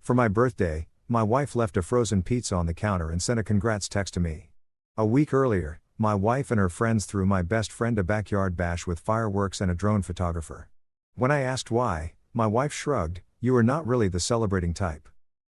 For my birthday, my wife left a frozen pizza on the counter and sent a congrats text to me. A week earlier, my wife and her friends threw my best friend a backyard bash with fireworks and a drone photographer. When I asked why, my wife shrugged, "You are not really the celebrating type."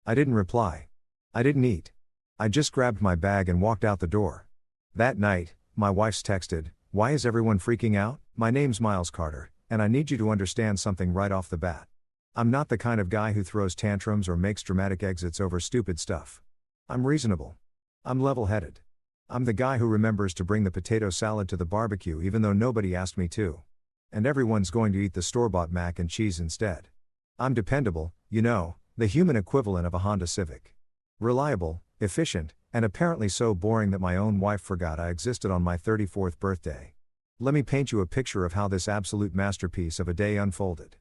I didn't reply. I didn't eat. I just grabbed my bag and walked out the door. That night, my wife's texted, "Why is everyone freaking out? My name's Miles Carter, and I need you to understand something right off the bat. I'm not the kind of guy who throws tantrums or makes dramatic exits over stupid stuff. I'm reasonable. I'm level-headed. I'm the guy who remembers to bring the potato salad to the barbecue even though nobody asked me to. And everyone's going to eat the store-bought mac and cheese instead. I'm dependable, the human equivalent of a Honda Civic. Reliable, efficient, and apparently so boring that my own wife forgot I existed on my 34th birthday. Let me paint you a picture of how this absolute masterpiece of a day unfolded.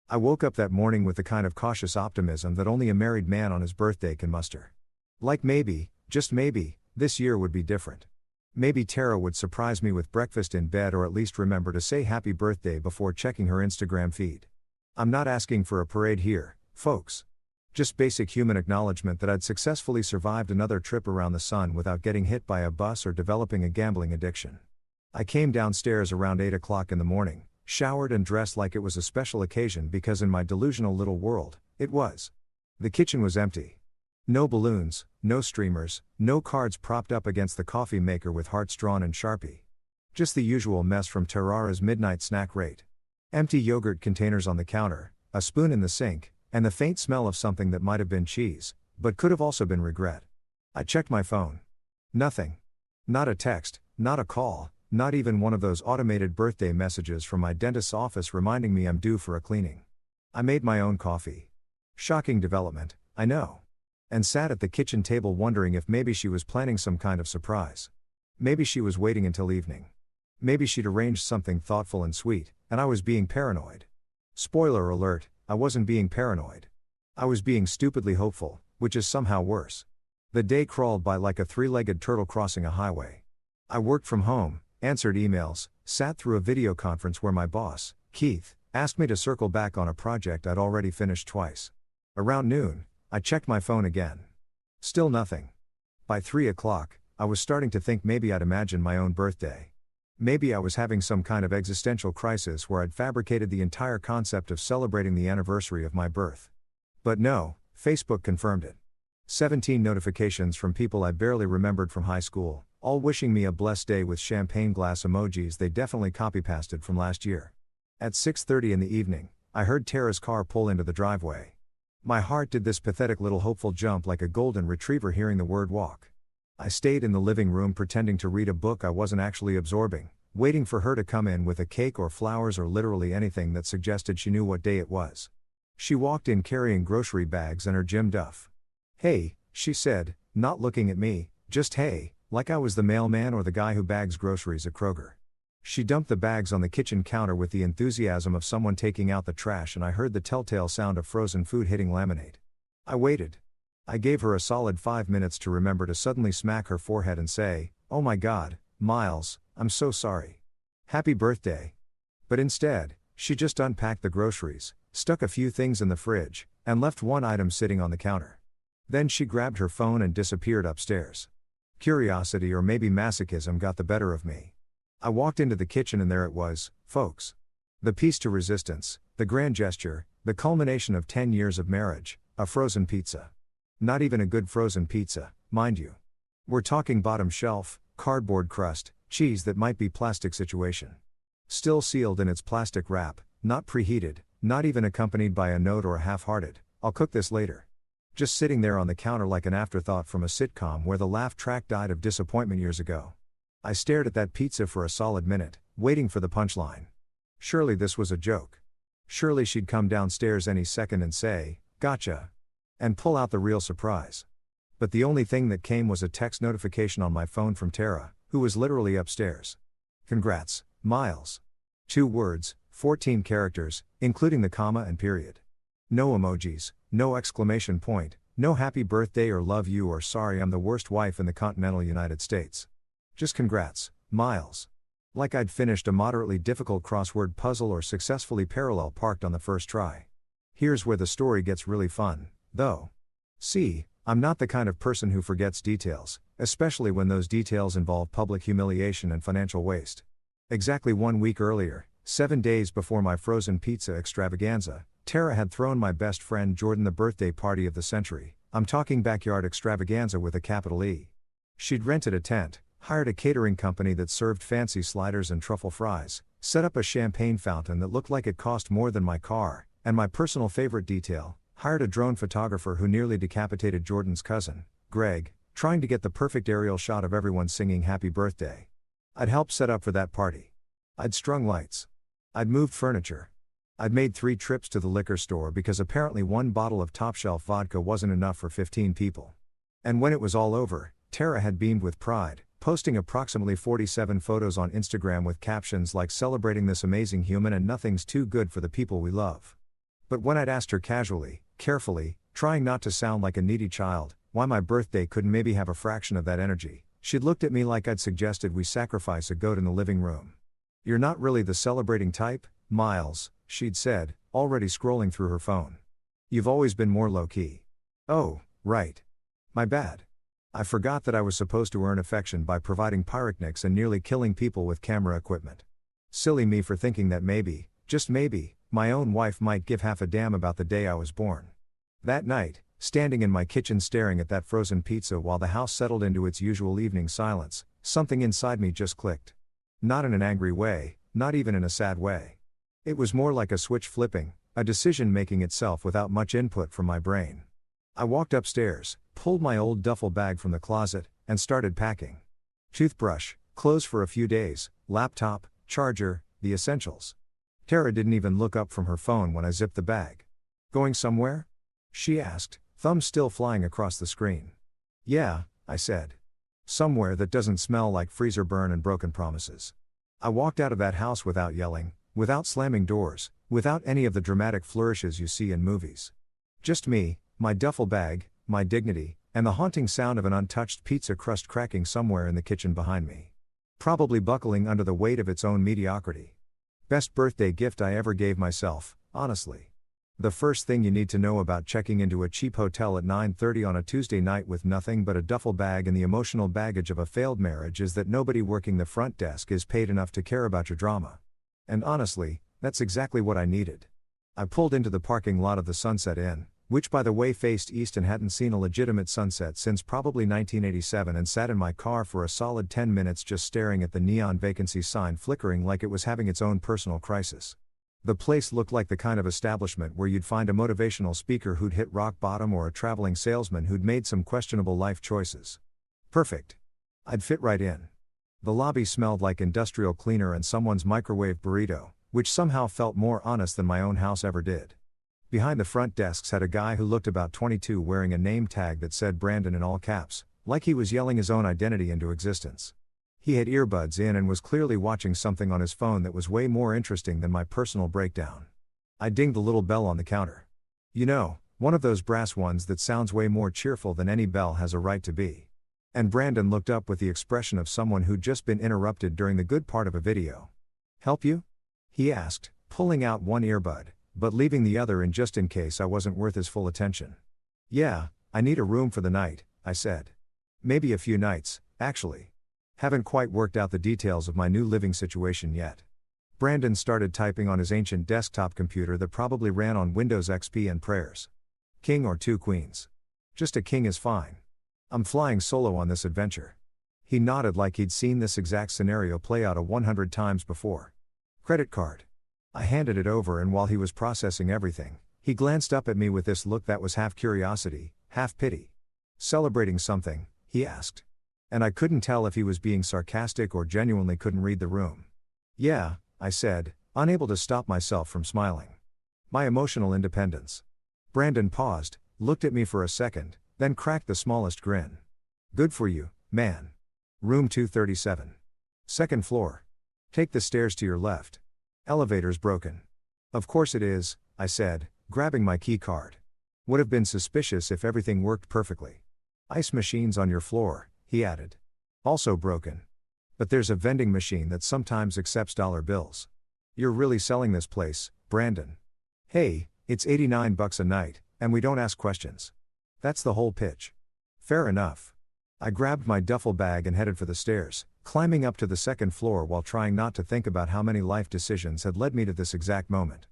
I woke up that morning with the kind of cautious optimism that only a married man on his birthday can muster. Like maybe, just maybe, this year would be different. Maybe Tara would surprise me with breakfast in bed or at least remember to say happy birthday before checking her Instagram feed. I'm not asking for a parade here, folks. Just basic human acknowledgement that I'd successfully survived another trip around the sun without getting hit by a bus or developing a gambling addiction. I came downstairs around 8 o'clock in the morning, showered and dressed like it was a special occasion because in my delusional little world, it was. The kitchen was empty. No balloons, no streamers, no cards propped up against the coffee maker with hearts drawn in Sharpie. Just the usual mess from Terrara's midnight snack rate. Empty yogurt containers on the counter, a spoon in the sink, and the faint smell of something that might have been cheese, but could have also been regret. I checked my phone. Nothing. Not a text, not a call, not even one of those automated birthday messages from my dentist's office reminding me I'm due for a cleaning. I made my own coffee. Shocking development, I know. And sat at the kitchen table wondering if maybe she was planning some kind of surprise. Maybe she was waiting until evening. Maybe she'd arranged something thoughtful and sweet, and I was being paranoid. Spoiler alert, I wasn't being paranoid. I was being stupidly hopeful, which is somehow worse. The day crawled by like a three-legged turtle crossing a highway. I worked from home, answered emails, sat through a video conference where my boss, Keith, asked me to circle back on a project I'd already finished twice. Around noon, I checked my phone again. Still nothing. By 3 o'clock, I was starting to think maybe I'd imagined my own birthday. Maybe I was having some kind of existential crisis where I'd fabricated the entire concept of celebrating the anniversary of my birth. But no, Facebook confirmed it. 17 notifications from people I barely remembered from high school, all wishing me a blessed day with champagne glass emojis they definitely copy-pasted from last year. At 6:30 in the evening, I heard Tara's car pull into the driveway. My heart did this pathetic little hopeful jump like a golden retriever hearing the word walk. I stayed in the living room pretending to read a book I wasn't actually absorbing, waiting for her to come in with a cake or flowers or literally anything that suggested she knew what day it was. She walked in carrying grocery bags and her gym duff. "Hey," she said, not looking at me, just hey, like I was the mailman or the guy who bags groceries at Kroger. She dumped the bags on the kitchen counter with the enthusiasm of someone taking out the trash and I heard the telltale sound of frozen food hitting laminate. I waited. I gave her a solid 5 minutes to remember to suddenly smack her forehead and say, "Oh my God, Miles, I'm so sorry. Happy birthday." But instead, she just unpacked the groceries, stuck a few things in the fridge, and left one item sitting on the counter. Then she grabbed her phone and disappeared upstairs. Curiosity or maybe masochism got the better of me. I walked into the kitchen and there it was, folks. The piece to resistance, the grand gesture, the culmination of 10 years of marriage, a frozen pizza. Not even a good frozen pizza, mind you. We're talking bottom shelf, cardboard crust, cheese that might be plastic situation. Still sealed in its plastic wrap, not preheated, not even accompanied by a note or a half-hearted, "I'll cook this later." Just sitting there on the counter like an afterthought from a sitcom where the laugh track died of disappointment years ago. I stared at that pizza for a solid minute, waiting for the punchline. Surely this was a joke. Surely she'd come downstairs any second and say, "Gotcha," and pull out the real surprise. But the only thing that came was a text notification on my phone from Tara, who was literally upstairs. "Congrats, Miles." 2 words, 14 characters, including the comma and period. No emojis, no exclamation point, no happy birthday or love you or sorry I'm the worst wife in the continental United States. Just congrats, Miles. Like I'd finished a moderately difficult crossword puzzle or successfully parallel parked on the first try. Here's where the story gets really fun, though. See, I'm not the kind of person who forgets details, especially when those details involve public humiliation and financial waste. Exactly 1 week earlier, 7 days before my frozen pizza extravaganza, Tara had thrown my best friend Jordan the birthday party of the century. I'm talking backyard extravaganza with a capital E. She'd rented a tent, hired a catering company that served fancy sliders and truffle fries, set up a champagne fountain that looked like it cost more than my car, and my personal favorite detail, hired a drone photographer who nearly decapitated Jordan's cousin, Greg, trying to get the perfect aerial shot of everyone singing happy birthday. I'd helped set up for that party. I'd strung lights. I'd moved furniture. I'd made 3 trips to the liquor store because apparently 1 bottle of top-shelf vodka wasn't enough for 15 people. And when it was all over, Tara had beamed with pride, posting approximately 47 photos on Instagram with captions like "celebrating this amazing human and nothing's too good for the people we love." But when I'd asked her casually, carefully, trying not to sound like a needy child, why my birthday couldn't maybe have a fraction of that energy, she'd looked at me like I'd suggested we sacrifice a goat in the living room. "You're not really the celebrating type, Miles," she'd said, already scrolling through her phone. "You've always been more low-key." "Oh, right. My bad. I forgot that I was supposed to earn affection by providing pyrotechnics and nearly killing people with camera equipment. Silly me for thinking that maybe, just maybe, my own wife might give half a damn about the day I was born." That night, standing in my kitchen staring at that frozen pizza while the house settled into its usual evening silence, something inside me just clicked. Not in an angry way, not even in a sad way. It was more like a switch flipping, a decision making itself without much input from my brain. I walked upstairs, pulled my old duffel bag from the closet, and started packing. Toothbrush, clothes for a few days, laptop, charger, the essentials. Tara didn't even look up from her phone when I zipped the bag. "Going somewhere?" she asked, thumbs still flying across the screen. "Yeah," I said. "Somewhere that doesn't smell like freezer burn and broken promises." I walked out of that house without yelling, without slamming doors, without any of the dramatic flourishes you see in movies. Just me, my duffel bag, my dignity, and the haunting sound of an untouched pizza crust cracking somewhere in the kitchen behind me. Probably buckling under the weight of its own mediocrity. Best birthday gift I ever gave myself, honestly. The first thing you need to know about checking into a cheap hotel at 9:30 on a Tuesday night with nothing but a duffel bag and the emotional baggage of a failed marriage is that nobody working the front desk is paid enough to care about your drama. And honestly, that's exactly what I needed. I pulled into the parking lot of the Sunset Inn, which by the way faced east and hadn't seen a legitimate sunset since probably 1987, and sat in my car for a solid 10 minutes just staring at the neon vacancy sign flickering like it was having its own personal crisis. The place looked like the kind of establishment where you'd find a motivational speaker who'd hit rock bottom or a traveling salesman who'd made some questionable life choices. Perfect. I'd fit right in. The lobby smelled like industrial cleaner and someone's microwave burrito, which somehow felt more honest than my own house ever did. Behind the front desks had a guy who looked about 22 wearing a name tag that said Brandon in all caps, like he was yelling his own identity into existence. He had earbuds in and was clearly watching something on his phone that was way more interesting than my personal breakdown. I dinged the little bell on the counter. You know, one of those brass ones that sounds way more cheerful than any bell has a right to be. And Brandon looked up with the expression of someone who'd just been interrupted during the good part of a video. "Help you?" he asked, pulling out one earbud, but leaving the other in just in case I wasn't worth his full attention. "Yeah, I need a room for the night," I said. "Maybe a few nights, actually. Haven't quite worked out the details of my new living situation yet." Brandon started typing on his ancient desktop computer that probably ran on Windows XP and prayers. "King or 2 queens? Just a king is fine. I'm flying solo on this adventure." He nodded like he'd seen this exact scenario play out 100 times before. "Credit card." I handed it over, and while he was processing everything, he glanced up at me with this look that was half curiosity, half pity. "Celebrating something?" he asked. And I couldn't tell if he was being sarcastic or genuinely couldn't read the room. "Yeah," I said, unable to stop myself from smiling. "My emotional independence." Brandon paused, looked at me for a second, then cracked the smallest grin. "Good for you, man. Room 237. Second floor. Take the stairs to your left. Elevator's broken." "Of course it is," I said, grabbing my key card. "Would have been suspicious if everything worked perfectly." "Ice machines on your floor," he added. "Also broken. But there's a vending machine that sometimes accepts dollar bills." "You're really selling this place, Brandon." "Hey, it's $89 a night, and we don't ask questions." That's the whole pitch. Fair enough. I grabbed my duffel bag and headed for the stairs, climbing up to the second floor while trying not to think about how many life decisions had led me to this exact moment.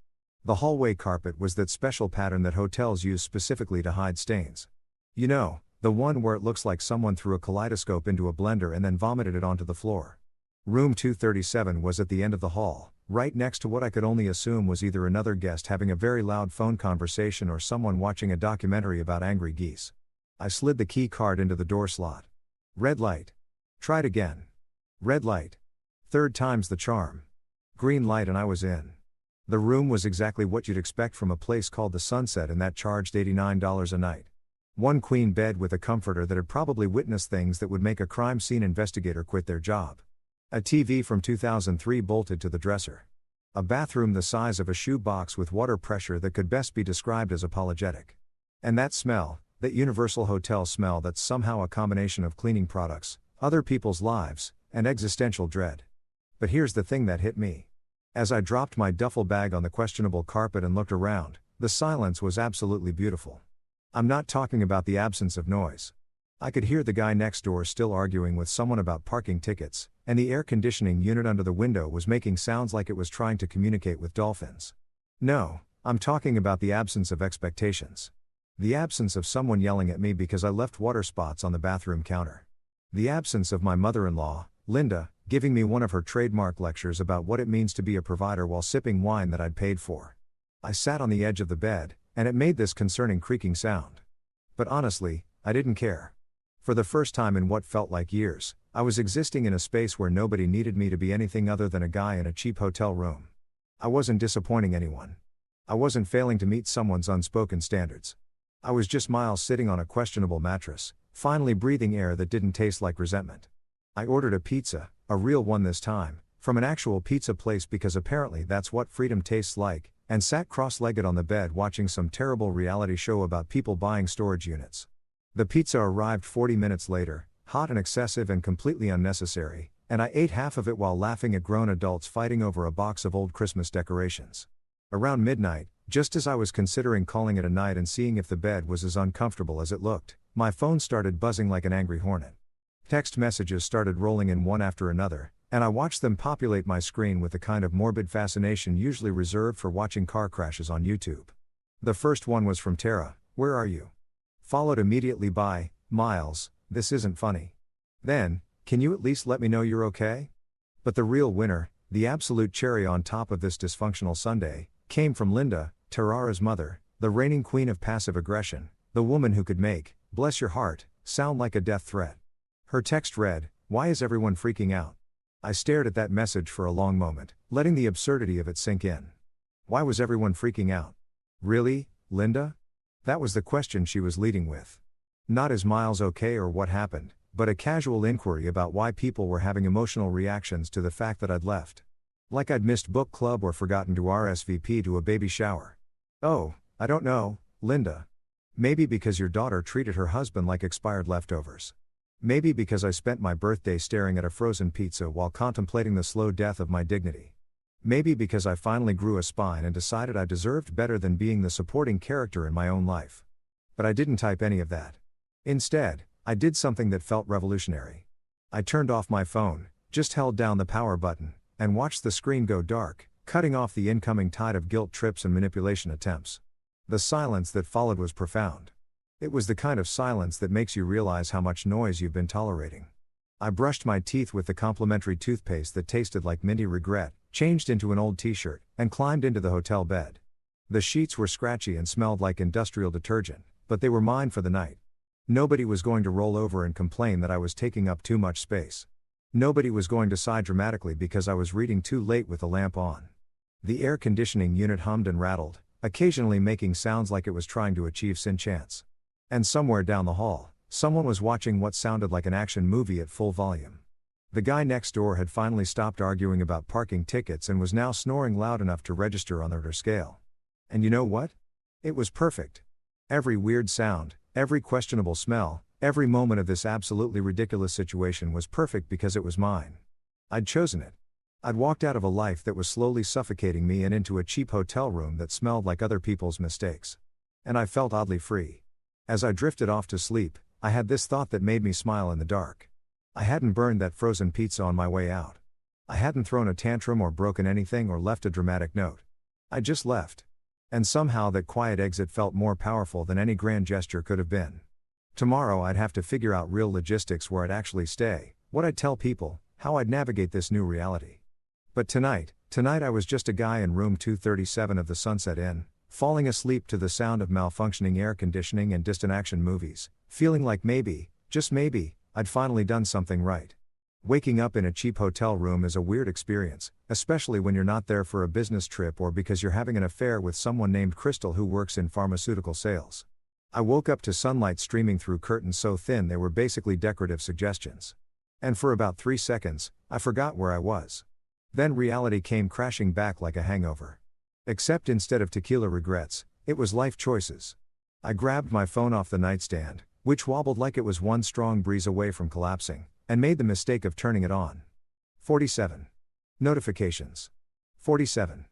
The hallway carpet was that special pattern that hotels use specifically to hide stains. You know, the one where it looks like someone threw a kaleidoscope into a blender and then vomited it onto the floor. Room 237 was at the end of the hall, right next to what I could only assume was either another guest having a very loud phone conversation or someone watching a documentary about angry geese. I slid the key card into the door slot. Red light. Tried again. Red light. Third time's the charm. Green light and I was in. The room was exactly what you'd expect from a place called the Sunset, and that charged $89 a night. One queen bed with a comforter that had probably witnessed things that would make a crime scene investigator quit their job. A TV from 2003 bolted to the dresser. A bathroom the size of a shoe box with water pressure that could best be described as apologetic. And that smell, that universal hotel smell that's somehow a combination of cleaning products, other people's lives, and existential dread. But here's the thing that hit me. As I dropped my duffel bag on the questionable carpet and looked around, the silence was absolutely beautiful. I'm not talking about the absence of noise. I could hear the guy next door still arguing with someone about parking tickets, and the air conditioning unit under the window was making sounds like it was trying to communicate with dolphins. No, I'm talking about the absence of expectations. The absence of someone yelling at me because I left water spots on the bathroom counter. The absence of my mother-in-law, Linda, giving me one of her trademark lectures about what it means to be a provider while sipping wine that I'd paid for. I sat on the edge of the bed, and it made this concerning creaking sound. But honestly, I didn't care. For the first time in what felt like years, I was existing in a space where nobody needed me to be anything other than a guy in a cheap hotel room. I wasn't disappointing anyone. I wasn't failing to meet someone's unspoken standards. I was just Miles sitting on a questionable mattress, finally breathing air that didn't taste like resentment. I ordered a pizza, a real one this time, from an actual pizza place because apparently that's what freedom tastes like, and sat cross-legged on the bed watching some terrible reality show about people buying storage units. The pizza arrived 40 minutes later, hot and excessive and completely unnecessary, and I ate half of it while laughing at grown adults fighting over a box of old Christmas decorations. Around midnight, just as I was considering calling it a night and seeing if the bed was as uncomfortable as it looked, my phone started buzzing like an angry hornet. Text messages started rolling in one after another, and I watched them populate my screen with the kind of morbid fascination usually reserved for watching car crashes on YouTube. The first one was from Tara, "Where are you?" Followed immediately by, "Miles, this isn't funny." Then, "Can you at least let me know you're okay?" But the real winner, the absolute cherry on top of this dysfunctional Sunday, came from Linda, Tarara's mother, the reigning queen of passive aggression, the woman who could make, bless your heart, sound like a death threat. Her text read, "Why is everyone freaking out?" I stared at that message for a long moment, letting the absurdity of it sink in. Why was everyone freaking out? Really, Linda? That was the question she was leading with. Not is Miles okay or what happened, but a casual inquiry about why people were having emotional reactions to the fact that I'd left. Like I'd missed book club or forgotten to RSVP to a baby shower. Oh, I don't know, Linda. Maybe because your daughter treated her husband like expired leftovers. Maybe because I spent my birthday staring at a frozen pizza while contemplating the slow death of my dignity. Maybe because I finally grew a spine and decided I deserved better than being the supporting character in my own life. But I didn't type any of that. Instead, I did something that felt revolutionary. I turned off my phone, just held down the power button, and watched the screen go dark, cutting off the incoming tide of guilt trips and manipulation attempts. The silence that followed was profound. It was the kind of silence that makes you realize how much noise you've been tolerating. I brushed my teeth with the complimentary toothpaste that tasted like minty regret, changed into an old t-shirt, and climbed into the hotel bed. The sheets were scratchy and smelled like industrial detergent, but they were mine for the night. Nobody was going to roll over and complain that I was taking up too much space. Nobody was going to sigh dramatically because I was reading too late with the lamp on. The air conditioning unit hummed and rattled, occasionally making sounds like it was trying to achieve sentience. And somewhere down the hall, someone was watching what sounded like an action movie at full volume. The guy next door had finally stopped arguing about parking tickets and was now snoring loud enough to register on the Richter scale. And you know what? It was perfect. Every weird sound, every questionable smell, every moment of this absolutely ridiculous situation was perfect because it was mine. I'd chosen it. I'd walked out of a life that was slowly suffocating me and into a cheap hotel room that smelled like other people's mistakes. And I felt oddly free. As I drifted off to sleep, I had this thought that made me smile in the dark. I hadn't burned that frozen pizza on my way out. I hadn't thrown a tantrum or broken anything or left a dramatic note. I just left. And somehow that quiet exit felt more powerful than any grand gesture could have been. Tomorrow I'd have to figure out real logistics, where I'd actually stay, what I'd tell people, how I'd navigate this new reality. But tonight I was just a guy in room 237 of the Sunset Inn, falling asleep to the sound of malfunctioning air conditioning and distant action movies, feeling like maybe, just maybe, I'd finally done something right. Waking up in a cheap hotel room is a weird experience, especially when you're not there for a business trip or because you're having an affair with someone named Crystal who works in pharmaceutical sales. I woke up to sunlight streaming through curtains so thin they were basically decorative suggestions. And for about 3 seconds, I forgot where I was. Then reality came crashing back like a hangover. Except instead of tequila regrets, it was life choices. I grabbed my phone off the nightstand, which wobbled like it was one strong breeze away from collapsing, and made the mistake of turning it on. 47. Notifications. 47.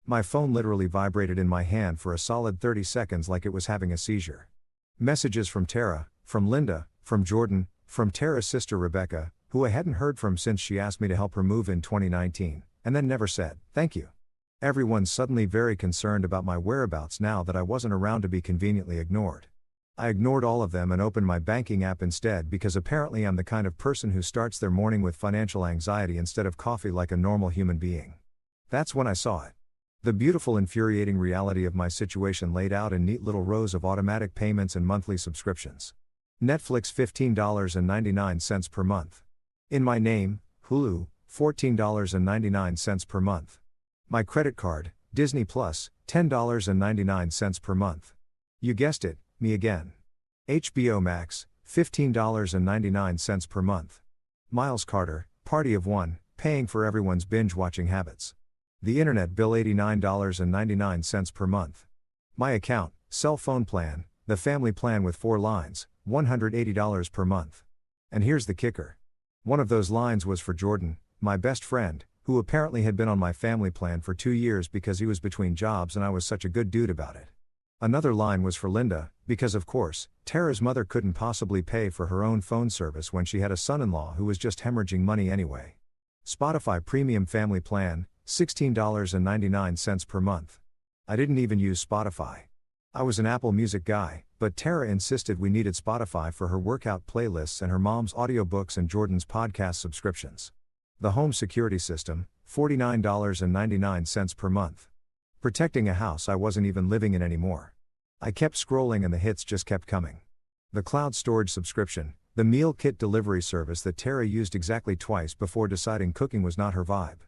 My phone literally vibrated in my hand for a solid 30 seconds like it was having a seizure. Messages from Tara, from Linda, from Jordan, from Tara's sister Rebecca, who I hadn't heard from since she asked me to help her move in 2019, and then never said, thank you. Everyone's suddenly very concerned about my whereabouts now that I wasn't around to be conveniently ignored. I ignored all of them and opened my banking app instead because apparently I'm the kind of person who starts their morning with financial anxiety instead of coffee like a normal human being. That's when I saw it. The beautiful, infuriating reality of my situation laid out in neat little rows of automatic payments and monthly subscriptions. Netflix $15.99 per month. In my name, Hulu, $14.99 per month. My credit card, Disney Plus, $10.99 per month. You guessed it, me again. HBO Max, $15.99 per month. Miles Carter, Party of One, paying for everyone's binge-watching habits. The internet bill $89.99 per month. My account, cell phone plan, the family plan with 4 lines, $180 per month. And here's the kicker. One of those lines was for Jordan, my best friend, who apparently had been on my family plan for 2 years because he was between jobs and I was such a good dude about it. Another line was for Linda, because of course, Tara's mother couldn't possibly pay for her own phone service when she had a son-in-law who was just hemorrhaging money anyway. Spotify Premium Family Plan, $16.99 per month. I didn't even use Spotify. I was an Apple Music guy, but Tara insisted we needed Spotify for her workout playlists and her mom's audiobooks and Jordan's podcast subscriptions. The home security system, $49.99 per month. Protecting a house I wasn't even living in anymore. I kept scrolling and the hits just kept coming. The cloud storage subscription, the meal kit delivery service that Tara used exactly twice before deciding cooking was not her vibe.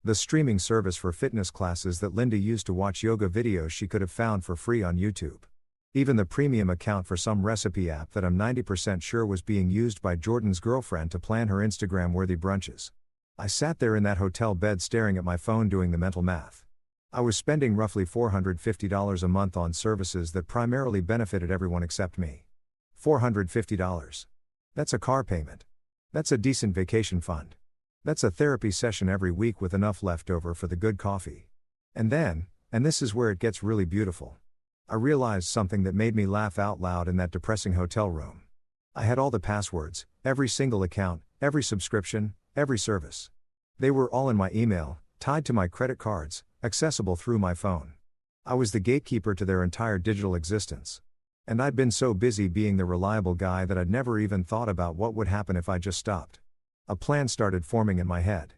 The streaming service for fitness classes that Linda used to watch yoga videos she could have found for free on YouTube. Even the premium account for some recipe app that I'm 90% sure was being used by Jordan's girlfriend to plan her Instagram-worthy brunches. I sat there in that hotel bed staring at my phone doing the mental math. I was spending roughly $450 a month on services that primarily benefited everyone except me. $450. That's a car payment. That's a decent vacation fund. That's a therapy session every week with enough left over for the good coffee. And then, and this is where it gets really beautiful, I realized something that made me laugh out loud in that depressing hotel room. I had all the passwords, every single account, every subscription, every service. They were all in my email, tied to my credit cards, accessible through my phone. I was the gatekeeper to their entire digital existence. And I'd been so busy being the reliable guy that I'd never even thought about what would happen if I just stopped. A plan started forming in my head.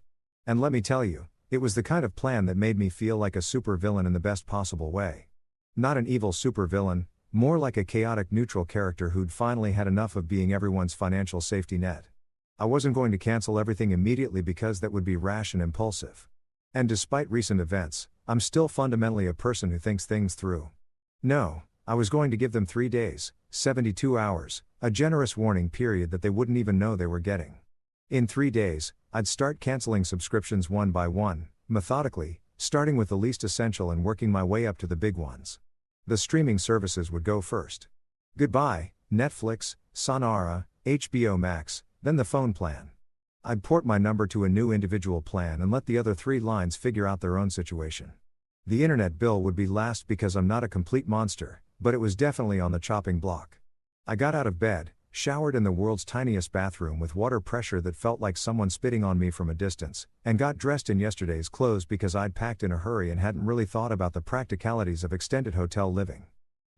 And let me tell you, it was the kind of plan that made me feel like a supervillain in the best possible way. Not an evil supervillain, more like a chaotic neutral character who'd finally had enough of being everyone's financial safety net. I wasn't going to cancel everything immediately because that would be rash and impulsive. And despite recent events, I'm still fundamentally a person who thinks things through. No, I was going to give them 3 days, 72 hours, a generous warning period that they wouldn't even know they were getting. In 3 days, I'd start canceling subscriptions one by one, methodically, starting with the least essential and working my way up to the big ones. The streaming services would go first. Goodbye, Netflix, Sonara, HBO Max, then the phone plan. I'd port my number to a new individual plan and let the other 3 lines figure out their own situation. The internet bill would be last because I'm not a complete monster, but it was definitely on the chopping block. I got out of bed, showered in the world's tiniest bathroom with water pressure that felt like someone spitting on me from a distance, and got dressed in yesterday's clothes because I'd packed in a hurry and hadn't really thought about the practicalities of extended hotel living.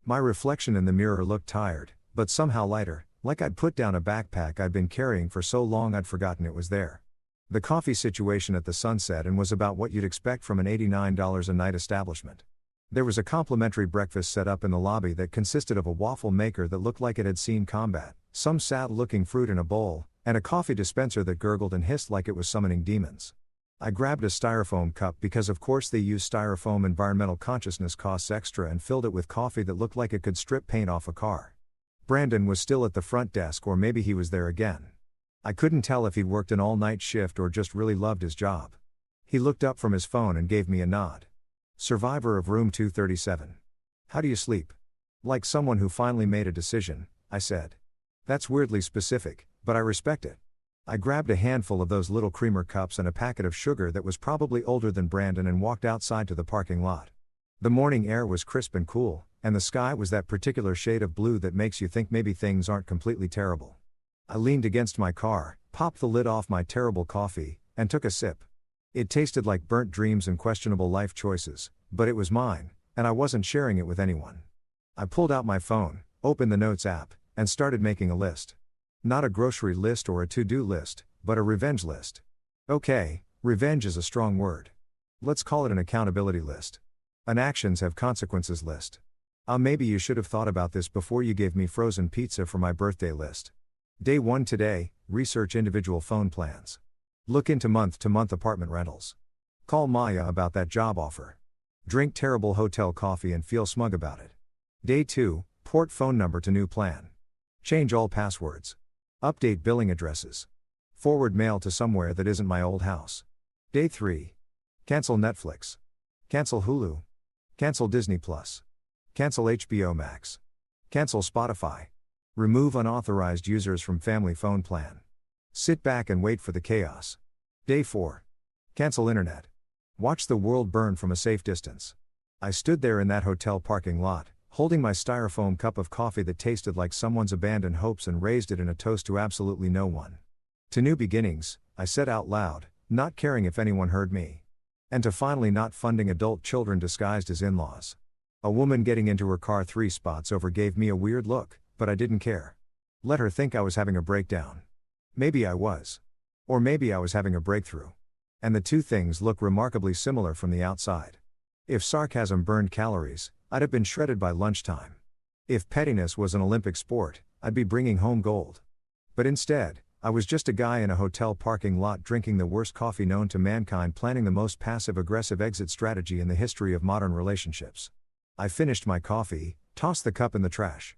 My reflection in the mirror looked tired, but somehow lighter, like I'd put down a backpack I'd been carrying for so long I'd forgotten it was there. The coffee situation at the Sunset Inn was about what you'd expect from an $89 a night establishment. There was a complimentary breakfast set up in the lobby that consisted of a waffle maker that looked like it had seen combat, some sad-looking fruit in a bowl, and a coffee dispenser that gurgled and hissed like it was summoning demons. I grabbed a styrofoam cup because of course they use styrofoam. Environmental consciousness costs extra, and filled it with coffee that looked like it could strip paint off a car. Brandon was still at the front desk, or maybe he was there again. I couldn't tell if he'd worked an all-night shift or just really loved his job. He looked up from his phone and gave me a nod. Survivor of room 237. How do you sleep? Like someone who finally made a decision, I said. That's weirdly specific, but I respect it. I grabbed a handful of those little creamer cups and a packet of sugar that was probably older than Brandon and walked outside to the parking lot. The morning air was crisp and cool, and the sky was that particular shade of blue that makes you think maybe things aren't completely terrible. I leaned against my car, popped the lid off my terrible coffee, and took a sip. It tasted like burnt dreams and questionable life choices, but it was mine, and I wasn't sharing it with anyone. I pulled out my phone, opened the Notes app, and started making a list. Not a grocery list or a to-do list, but a revenge list. Okay, revenge is a strong word. Let's call it an accountability list. An actions have consequences list. Maybe you should have thought about this before you gave me frozen pizza for my birthday list. Day 1 today, research individual phone plans. Look into month-to-month apartment rentals. Call Maya about that job offer. Drink terrible hotel coffee and feel smug about it. Day 2, port phone number to new plan. Change all passwords. Update billing addresses. Forward mail to somewhere that isn't my old house. Day 3. Cancel Netflix. Cancel Hulu. Cancel Disney Plus. Cancel HBO Max. Cancel Spotify. Remove unauthorized users from family phone plan. Sit back and wait for the chaos. Day 4. Cancel internet. Watch the world burn from a safe distance. I stood there in that hotel parking lot, holding my styrofoam cup of coffee that tasted like someone's abandoned hopes, and raised it in a toast to absolutely no one. To new beginnings, I said out loud, not caring if anyone heard me. And to finally not funding adult children disguised as in-laws. A woman getting into her car 3 spots over gave me a weird look, but I didn't care. Let her think I was having a breakdown. Maybe I was. Or maybe I was having a breakthrough. And the two things look remarkably similar from the outside. If sarcasm burned calories, I'd have been shredded by lunchtime. If pettiness was an Olympic sport, I'd be bringing home gold. But instead, I was just a guy in a hotel parking lot drinking the worst coffee known to mankind, planning the most passive-aggressive exit strategy in the history of modern relationships. I finished my coffee, tossed the cup in the trash.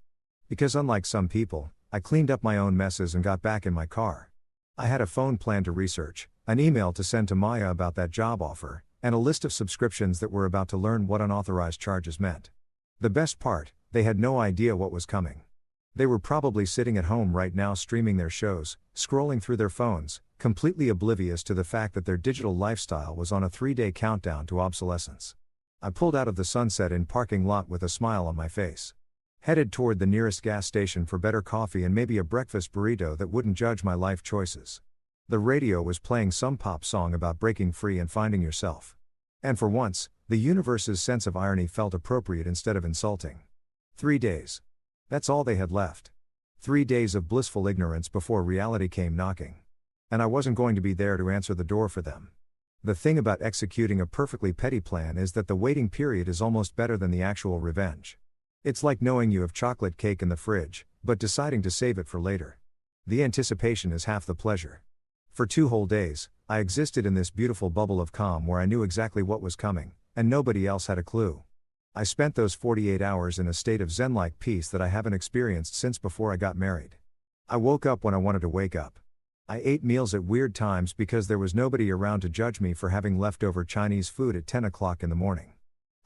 Because unlike some people, I cleaned up my own messes and got back in my car. I had a phone plan to research, an email to send to Maya about that job offer, and a list of subscriptions that were about to learn what unauthorized charges meant. The best part, they had no idea what was coming. They were probably sitting at home right now streaming their shows, scrolling through their phones, completely oblivious to the fact that their digital lifestyle was on a 3-day countdown to obsolescence. I pulled out of the Sunset Inn parking lot with a smile on my face. Headed toward the nearest gas station for better coffee and maybe a breakfast burrito that wouldn't judge my life choices. The radio was playing some pop song about breaking free and finding yourself. And for once, the universe's sense of irony felt appropriate instead of insulting. 3 days. That's all they had left. 3 days of blissful ignorance before reality came knocking. And I wasn't going to be there to answer the door for them. The thing about executing a perfectly petty plan is that the waiting period is almost better than the actual revenge. It's like knowing you have chocolate cake in the fridge, but deciding to save it for later. The anticipation is half the pleasure. For 2 whole days, I existed in this beautiful bubble of calm where I knew exactly what was coming, and nobody else had a clue. I spent those 48 hours in a state of zen-like peace that I haven't experienced since before I got married. I woke up when I wanted to wake up. I ate meals at weird times because there was nobody around to judge me for having leftover Chinese food at 10 o'clock in the morning.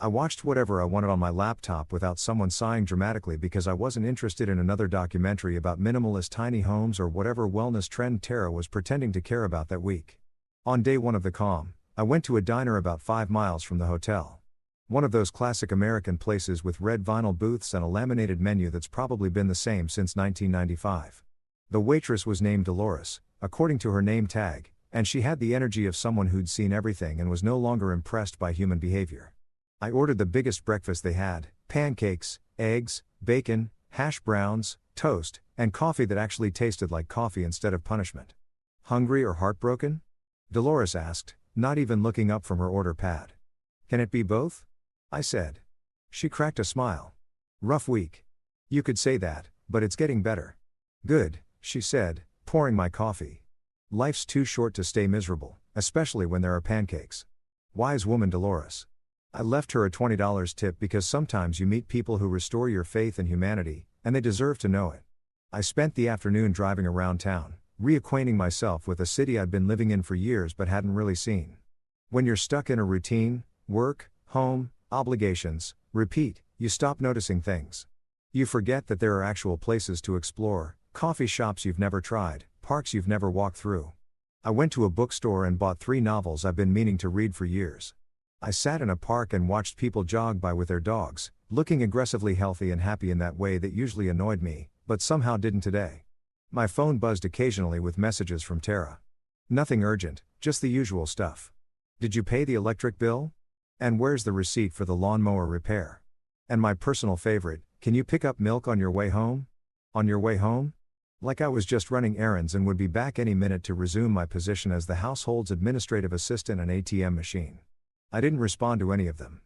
I watched whatever I wanted on my laptop without someone sighing dramatically because I wasn't interested in another documentary about minimalist tiny homes or whatever wellness trend Tara was pretending to care about that week. On day 1 of the calm, I went to a diner about 5 miles from the hotel. One of those classic American places with red vinyl booths and a laminated menu that's probably been the same since 1995. The waitress was named Dolores, according to her name tag, and she had the energy of someone who'd seen everything and was no longer impressed by human behavior. I ordered the biggest breakfast they had: pancakes, eggs, bacon, hash browns, toast, and coffee that actually tasted like coffee instead of punishment. Hungry or heartbroken? Dolores asked, not even looking up from her order pad. Can it be both? I said. She cracked a smile. Rough week. You could say that, but it's getting better. Good, she said, pouring my coffee. Life's too short to stay miserable, especially when there are pancakes. Wise woman Dolores. I left her a $20 tip because sometimes you meet people who restore your faith in humanity, and they deserve to know it. I spent the afternoon driving around town, reacquainting myself with a city I'd been living in for years but hadn't really seen. When you're stuck in a routine, work, home, obligations, repeat, you stop noticing things. You forget that there are actual places to explore, coffee shops you've never tried, parks you've never walked through. I went to a bookstore and bought 3 novels I've been meaning to read for years. I sat in a park and watched people jog by with their dogs, looking aggressively healthy and happy in that way that usually annoyed me, but somehow didn't today. My phone buzzed occasionally with messages from Tara. Nothing urgent, just the usual stuff. Did you pay the electric bill? And where's the receipt for the lawnmower repair? And my personal favorite, can you pick up milk on your way home? On your way home? Like I was just running errands and would be back any minute to resume my position as the household's administrative assistant and ATM machine. I didn't respond to any of them.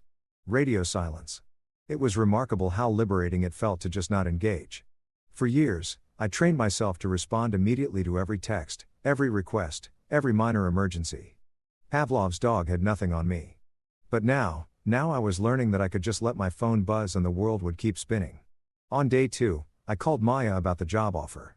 Radio silence. It was remarkable how liberating it felt to just not engage. For years, I trained myself to respond immediately to every text, every request, every minor emergency. Pavlov's dog had nothing on me. But now I was learning that I could just let my phone buzz and the world would keep spinning. On day 2, I called Maya about the job offer.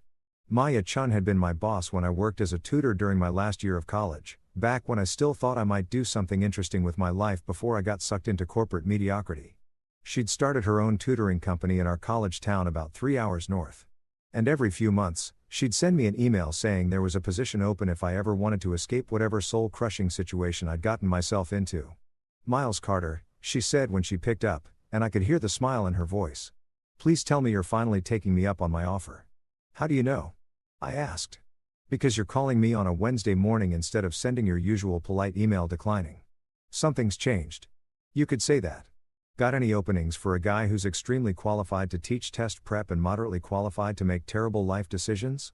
Maya Chun had been my boss when I worked as a tutor during my last year of college, back when I still thought I might do something interesting with my life before I got sucked into corporate mediocrity. She'd started her own tutoring company in our college town about 3 hours north. And every few months, she'd send me an email saying there was a position open if I ever wanted to escape whatever soul-crushing situation I'd gotten myself into. Miles Carter, she said when she picked up, and I could hear the smile in her voice. Please tell me you're finally taking me up on my offer. How do you know? I asked. Because you're calling me on a Wednesday morning instead of sending your usual polite email declining. Something's changed. You could say that. Got any openings for a guy who's extremely qualified to teach test prep and moderately qualified to make terrible life decisions?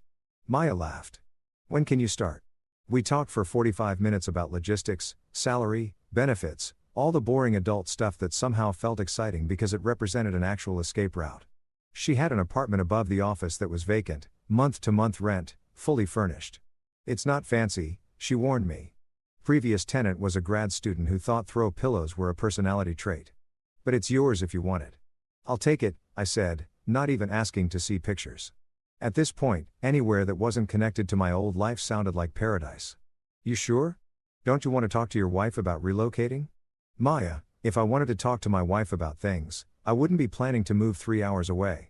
Maya laughed. When can you start? We talked for 45 minutes about logistics, salary, benefits, all the boring adult stuff that somehow felt exciting because it represented an actual escape route. She had an apartment above the office that was vacant, month-to-month rent, fully furnished. It's not fancy, she warned me. Previous tenant was a grad student who thought throw pillows were a personality trait. But it's yours if you want it. I'll take it, I said, not even asking to see pictures. At this point, anywhere that wasn't connected to my old life sounded like paradise. You sure? Don't you want to talk to your wife about relocating? Maya, if I wanted to talk to my wife about things, I wouldn't be planning to move 3 hours away.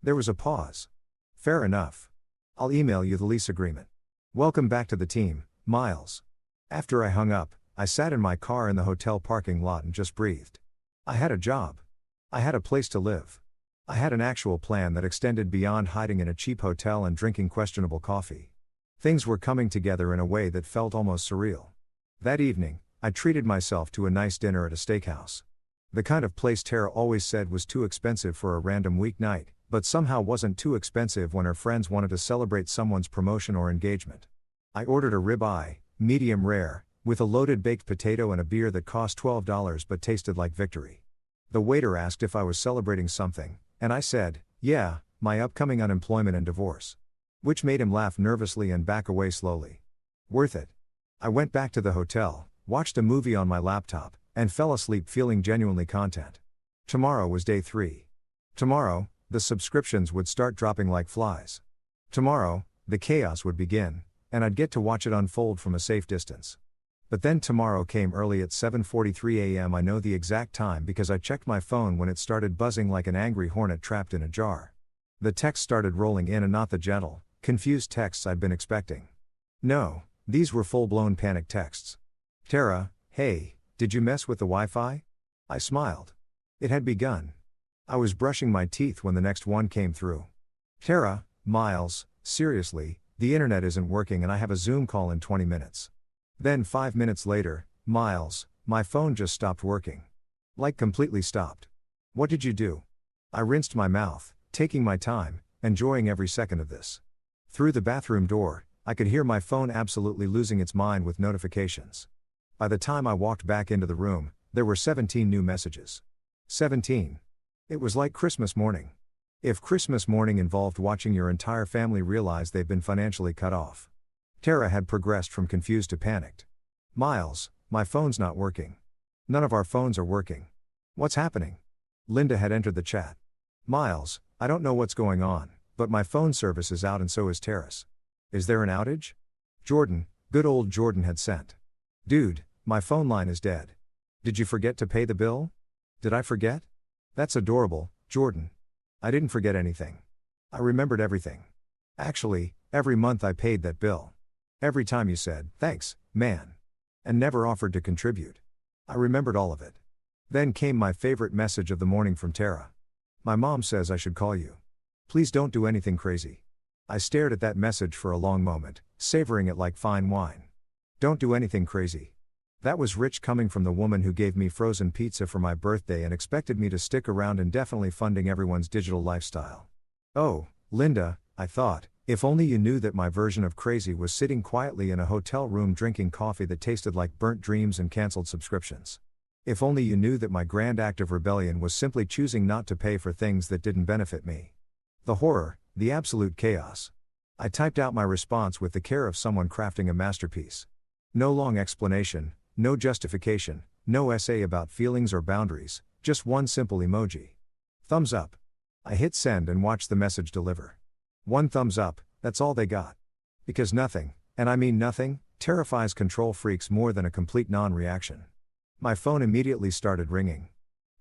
There was a pause. Fair enough. I'll email you the lease agreement. Welcome back to the team, Miles. After I hung up, I sat in my car in the hotel parking lot and just breathed. I had a job. I had a place to live. I had an actual plan that extended beyond hiding in a cheap hotel and drinking questionable coffee. Things were coming together in a way that felt almost surreal. That evening, I treated myself to a nice dinner at a steakhouse. The kind of place Tara always said was too expensive for a random weeknight, but somehow wasn't too expensive when her friends wanted to celebrate someone's promotion or engagement. I ordered a ribeye, medium rare, with a loaded baked potato and a beer that cost $12 but tasted like victory. The waiter asked if I was celebrating something, and I said, yeah, my upcoming unemployment and divorce. Which made him laugh nervously and back away slowly. Worth it. I went back to the hotel, watched a movie on my laptop, and fell asleep feeling genuinely content. Tomorrow was day 3. Tomorrow, the subscriptions would start dropping like flies. Tomorrow, the chaos would begin, and I'd get to watch it unfold from a safe distance. But then tomorrow came early at 7:43 a.m. I know the exact time because I checked my phone when it started buzzing like an angry hornet trapped in a jar. The text started rolling in and not the gentle, confused texts I'd been expecting. No, these were full-blown panic texts. Tara, hey, did you mess with the Wi-Fi? I smiled. It had begun. I was brushing my teeth when the next one came through. Tara, Miles, seriously, the internet isn't working and I have a Zoom call in 20 minutes. Then 5 minutes later, Miles, my phone just stopped working. Like completely stopped. What did you do? I rinsed my mouth, taking my time, enjoying every second of this. Through the bathroom door, I could hear my phone absolutely losing its mind with notifications. By the time I walked back into the room, there were 17 new messages. 17. It was like Christmas morning. If Christmas morning involved watching your entire family realize they've been financially cut off. Tara had progressed from confused to panicked. Miles, my phone's not working. None of our phones are working. What's happening? Linda had entered the chat. Miles, I don't know what's going on, but my phone service is out and so is Tara's. Is there an outage? Jordan, good old Jordan had sent. Dude, my phone line is dead. Did you forget to pay the bill? Did I forget? That's adorable, Jordan. I didn't forget anything. I remembered everything. Actually, every month I paid that bill. Every time you said, thanks, man. And never offered to contribute. I remembered all of it. Then came my favorite message of the morning from Tara. My mom says I should call you. Please don't do anything crazy. I stared at that message for a long moment, savoring it like fine wine. Don't do anything crazy. That was rich coming from the woman who gave me frozen pizza for my birthday and expected me to stick around indefinitely funding everyone's digital lifestyle. Oh, Linda, I thought, if only you knew that my version of crazy was sitting quietly in a hotel room drinking coffee that tasted like burnt dreams and canceled subscriptions. If only you knew that my grand act of rebellion was simply choosing not to pay for things that didn't benefit me. The horror, the absolute chaos. I typed out my response with the care of someone crafting a masterpiece. No long explanation, no justification, no essay about feelings or boundaries, just one simple emoji. Thumbs up. I hit send and watched the message deliver. One thumbs up, that's all they got. Because nothing, and I mean nothing, terrifies control freaks more than a complete non-reaction. My phone immediately started ringing.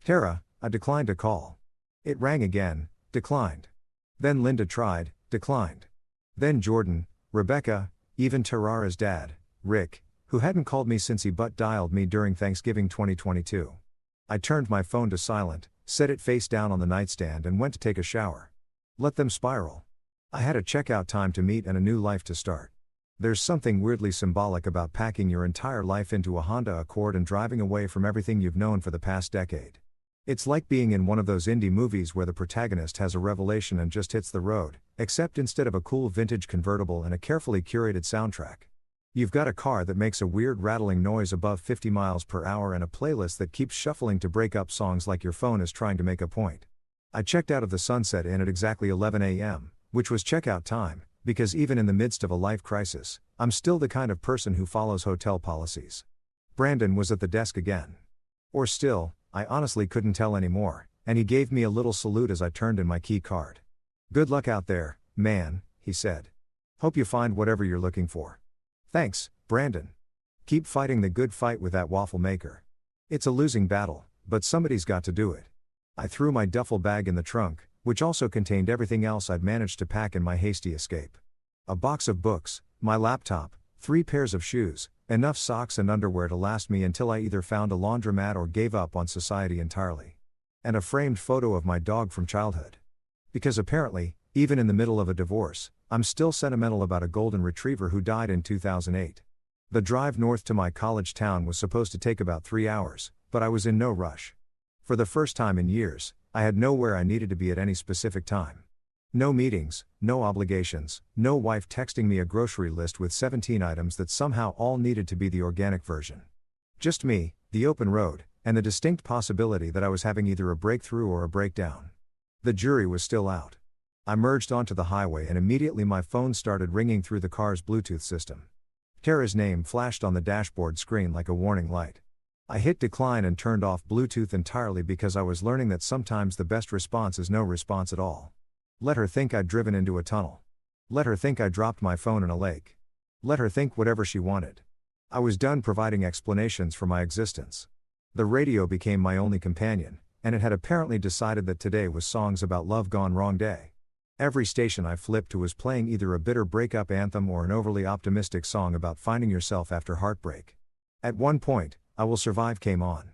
Tara, I declined a call. It rang again, declined. Then Linda tried, declined. Then Jordan, Rebecca, even Tarara's dad, Rick, who hadn't called me since he dialed me during Thanksgiving 2022. I turned my phone to silent, set it face down on the nightstand and went to take a shower. Let them spiral. I had a checkout time to meet and a new life to start. There's something weirdly symbolic about packing your entire life into a Honda Accord and driving away from everything you've known for the past decade. It's like being in one of those indie movies where the protagonist has a revelation and just hits the road, except instead of a cool vintage convertible and a carefully curated soundtrack. You've got a car that makes a weird rattling noise above 50 miles per hour and a playlist that keeps shuffling to break up songs like your phone is trying to make a point. I checked out of the Sunset Inn at exactly 11 a.m., which was checkout time, because even in the midst of a life crisis, I'm still the kind of person who follows hotel policies. Brandon was at the desk again. Or still, I honestly couldn't tell anymore, and he gave me a little salute as I turned in my key card. Good luck out there, man, he said. Hope you find whatever you're looking for. Thanks, Brandon. Keep fighting the good fight with that waffle maker. It's a losing battle, but somebody's got to do it. I threw my duffel bag in the trunk, which also contained everything else I'd managed to pack in my hasty escape. A box of books, my laptop, 3 pairs of shoes, enough socks and underwear to last me until I either found a laundromat or gave up on society entirely. And a framed photo of my dog from childhood. Because apparently, even in the middle of a divorce, I'm still sentimental about a golden retriever who died in 2008. The drive north to my college town was supposed to take about 3 hours, but I was in no rush. For the first time in years, I had nowhere I needed to be at any specific time. No meetings, no obligations, no wife texting me a grocery list with 17 items that somehow all needed to be the organic version. Just me, the open road, and the distinct possibility that I was having either a breakthrough or a breakdown. The jury was still out. I merged onto the highway and immediately my phone started ringing through the car's Bluetooth system. Tara's name flashed on the dashboard screen like a warning light. I hit decline and turned off Bluetooth entirely because I was learning that sometimes the best response is no response at all. Let her think I'd driven into a tunnel. Let her think I dropped my phone in a lake. Let her think whatever she wanted. I was done providing explanations for my existence. The radio became my only companion, and it had apparently decided that today was songs about love gone wrong day. Every station I flipped to was playing either a bitter breakup anthem or an overly optimistic song about finding yourself after heartbreak. At one point, I Will Survive came on.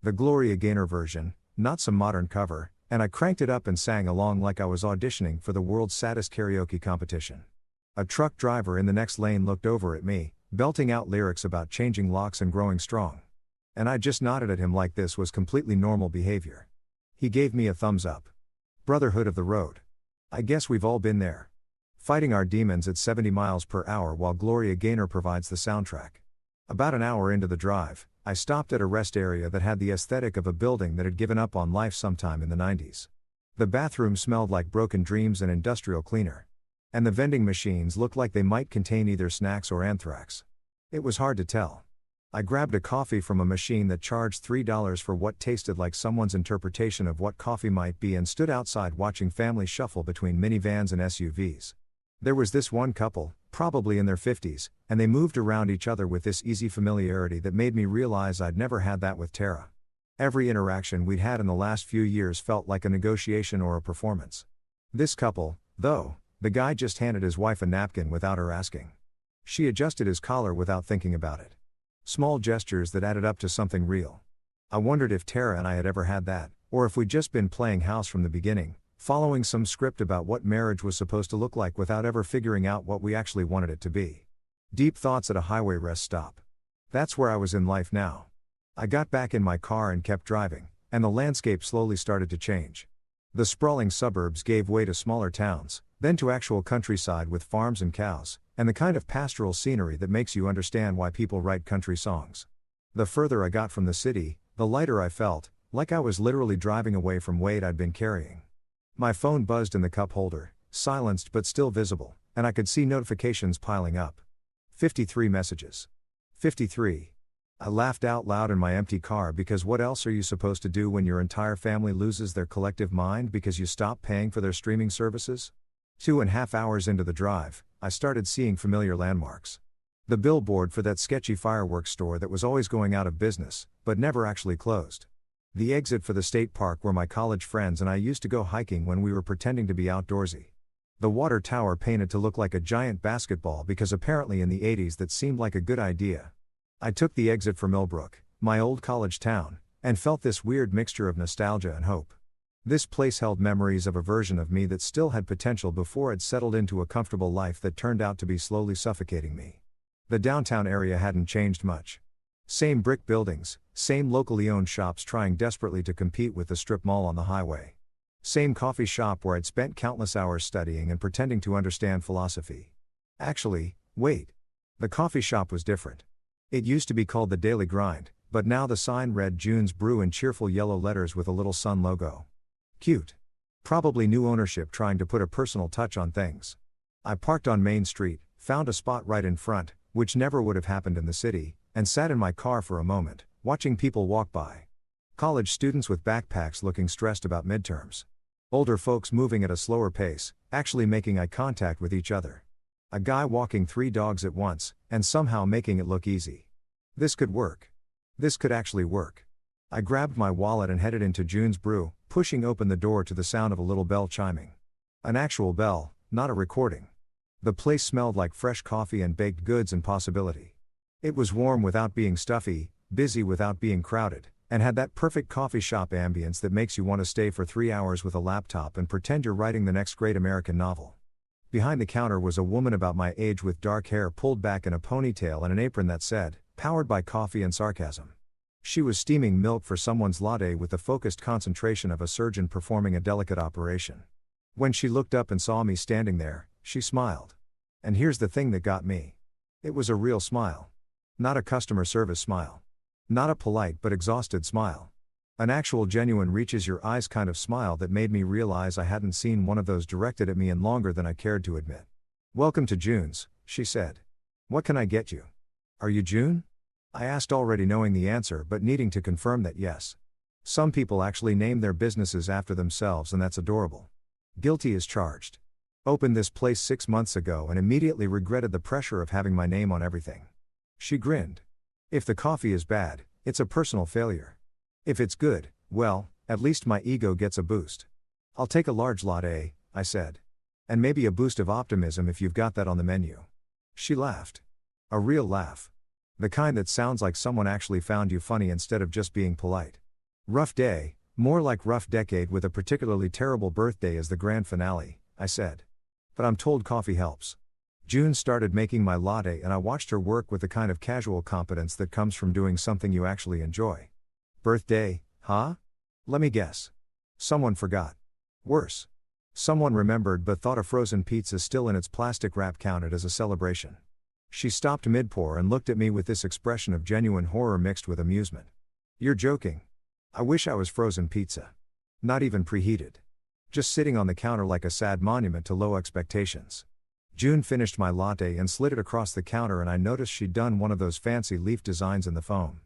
The Gloria Gaynor version, not some modern cover, and I cranked it up and sang along like I was auditioning for the world's saddest karaoke competition. A truck driver in the next lane looked over at me, belting out lyrics about changing locks and growing strong. And I just nodded at him like this was completely normal behavior. He gave me a thumbs up. Brotherhood of the road. I guess we've all been there. Fighting our demons at 70 miles per hour while Gloria Gaynor provides the soundtrack. About an hour into the drive, I stopped at a rest area that had the aesthetic of a building that had given up on life sometime in the 90s. The bathroom smelled like broken dreams and industrial cleaner. And the vending machines looked like they might contain either snacks or anthrax. It was hard to tell. I grabbed a coffee from a machine that charged $3 for what tasted like someone's interpretation of what coffee might be and stood outside watching families shuffle between minivans and SUVs. There was this one couple, probably in their 50s, and they moved around each other with this easy familiarity that made me realize I'd never had that with Tara. Every interaction we'd had in the last few years felt like a negotiation or a performance. This couple, though, the guy just handed his wife a napkin without her asking. She adjusted his collar without thinking about it. Small gestures that added up to something real. I wondered if Tara and I had ever had that, or if we'd just been playing house from the beginning, following some script about what marriage was supposed to look like without ever figuring out what we actually wanted it to be. Deep thoughts at a highway rest stop. That's where I was in life now. I got back in my car and kept driving, and the landscape slowly started to change. The sprawling suburbs gave way to smaller towns, then to actual countryside with farms and cows, and the kind of pastoral scenery that makes you understand why people write country songs. The further I got from the city, the lighter I felt, like I was literally driving away from weight I'd been carrying. My phone buzzed in the cup holder, silenced but still visible, and I could see notifications piling up. 53 messages. 53. I laughed out loud in my empty car because what else are you supposed to do when your entire family loses their collective mind because you stop paying for their streaming services? 2.5 hours into the drive, I started seeing familiar landmarks. The billboard for that sketchy fireworks store that was always going out of business, but never actually closed. The exit for the state park where my college friends and I used to go hiking when we were pretending to be outdoorsy. The water tower painted to look like a giant basketball because apparently in the 80s that seemed like a good idea. I took the exit for Millbrook, my old college town, and felt this weird mixture of nostalgia and hope. This place held memories of a version of me that still had potential before it settled into a comfortable life that turned out to be slowly suffocating me. The downtown area hadn't changed much. Same brick buildings, same locally owned shops trying desperately to compete with the strip mall on the highway. Same coffee shop where I'd spent countless hours studying and pretending to understand philosophy. Actually, wait. The coffee shop was different. It used to be called the Daily Grind, but now the sign read June's Brew in cheerful yellow letters with a little sun logo. Cute. Probably new ownership trying to put a personal touch on things. I parked on Main Street, found a spot right in front, which never would have happened in the city, and sat in my car for a moment, watching people walk by. College students with backpacks looking stressed about midterms. Older folks moving at a slower pace, actually making eye contact with each other. A guy walking 3 dogs at once, and somehow making it look easy. This could work. This could actually work. I grabbed my wallet and headed into June's Brew, pushing open the door to the sound of a little bell chiming. An actual bell, not a recording. The place smelled like fresh coffee and baked goods and possibility. It was warm without being stuffy, busy without being crowded, and had that perfect coffee shop ambience that makes you want to stay for 3 hours with a laptop and pretend you're writing the next great American novel. Behind the counter was a woman about my age with dark hair pulled back in a ponytail and an apron that said, "Powered by coffee and sarcasm." She was steaming milk for someone's latte with the focused concentration of a surgeon performing a delicate operation. When she looked up and saw me standing there, she smiled. And here's the thing that got me. It was a real smile. Not a customer service smile. Not a polite but exhausted smile. An actual genuine reaches your eyes kind of smile that made me realize I hadn't seen one of those directed at me in longer than I cared to admit. "Welcome to June's," she said. "What can I get you?" "Are you June?" I asked, already knowing the answer but needing to confirm that yes. Some people actually name their businesses after themselves and that's adorable. Guilty as charged. Opened this place 6 months ago and immediately regretted the pressure of having my name on everything. She grinned. "If the coffee is bad, it's a personal failure. If it's good, well, at least my ego gets a boost." "I'll take a large latte," I said. "And maybe a boost of optimism if you've got that on the menu." She laughed. A real laugh. The kind that sounds like someone actually found you funny instead of just being polite. Rough day, more like rough decade with a particularly terrible birthday as the grand finale, I said. But I'm told coffee helps. June started making my latte and I watched her work with the kind of casual competence that comes from doing something you actually enjoy. Birthday, huh? Let me guess. Someone forgot. Worse. Someone remembered but thought a frozen pizza still in its plastic wrap counted as a celebration. She stopped mid-pour and looked at me with this expression of genuine horror mixed with amusement. You're joking. I wish I was frozen pizza. Not even preheated. Just sitting on the counter like a sad monument to low expectations. June finished my latte and slid it across the counter and I noticed she'd done one of those fancy leaf designs in the foam.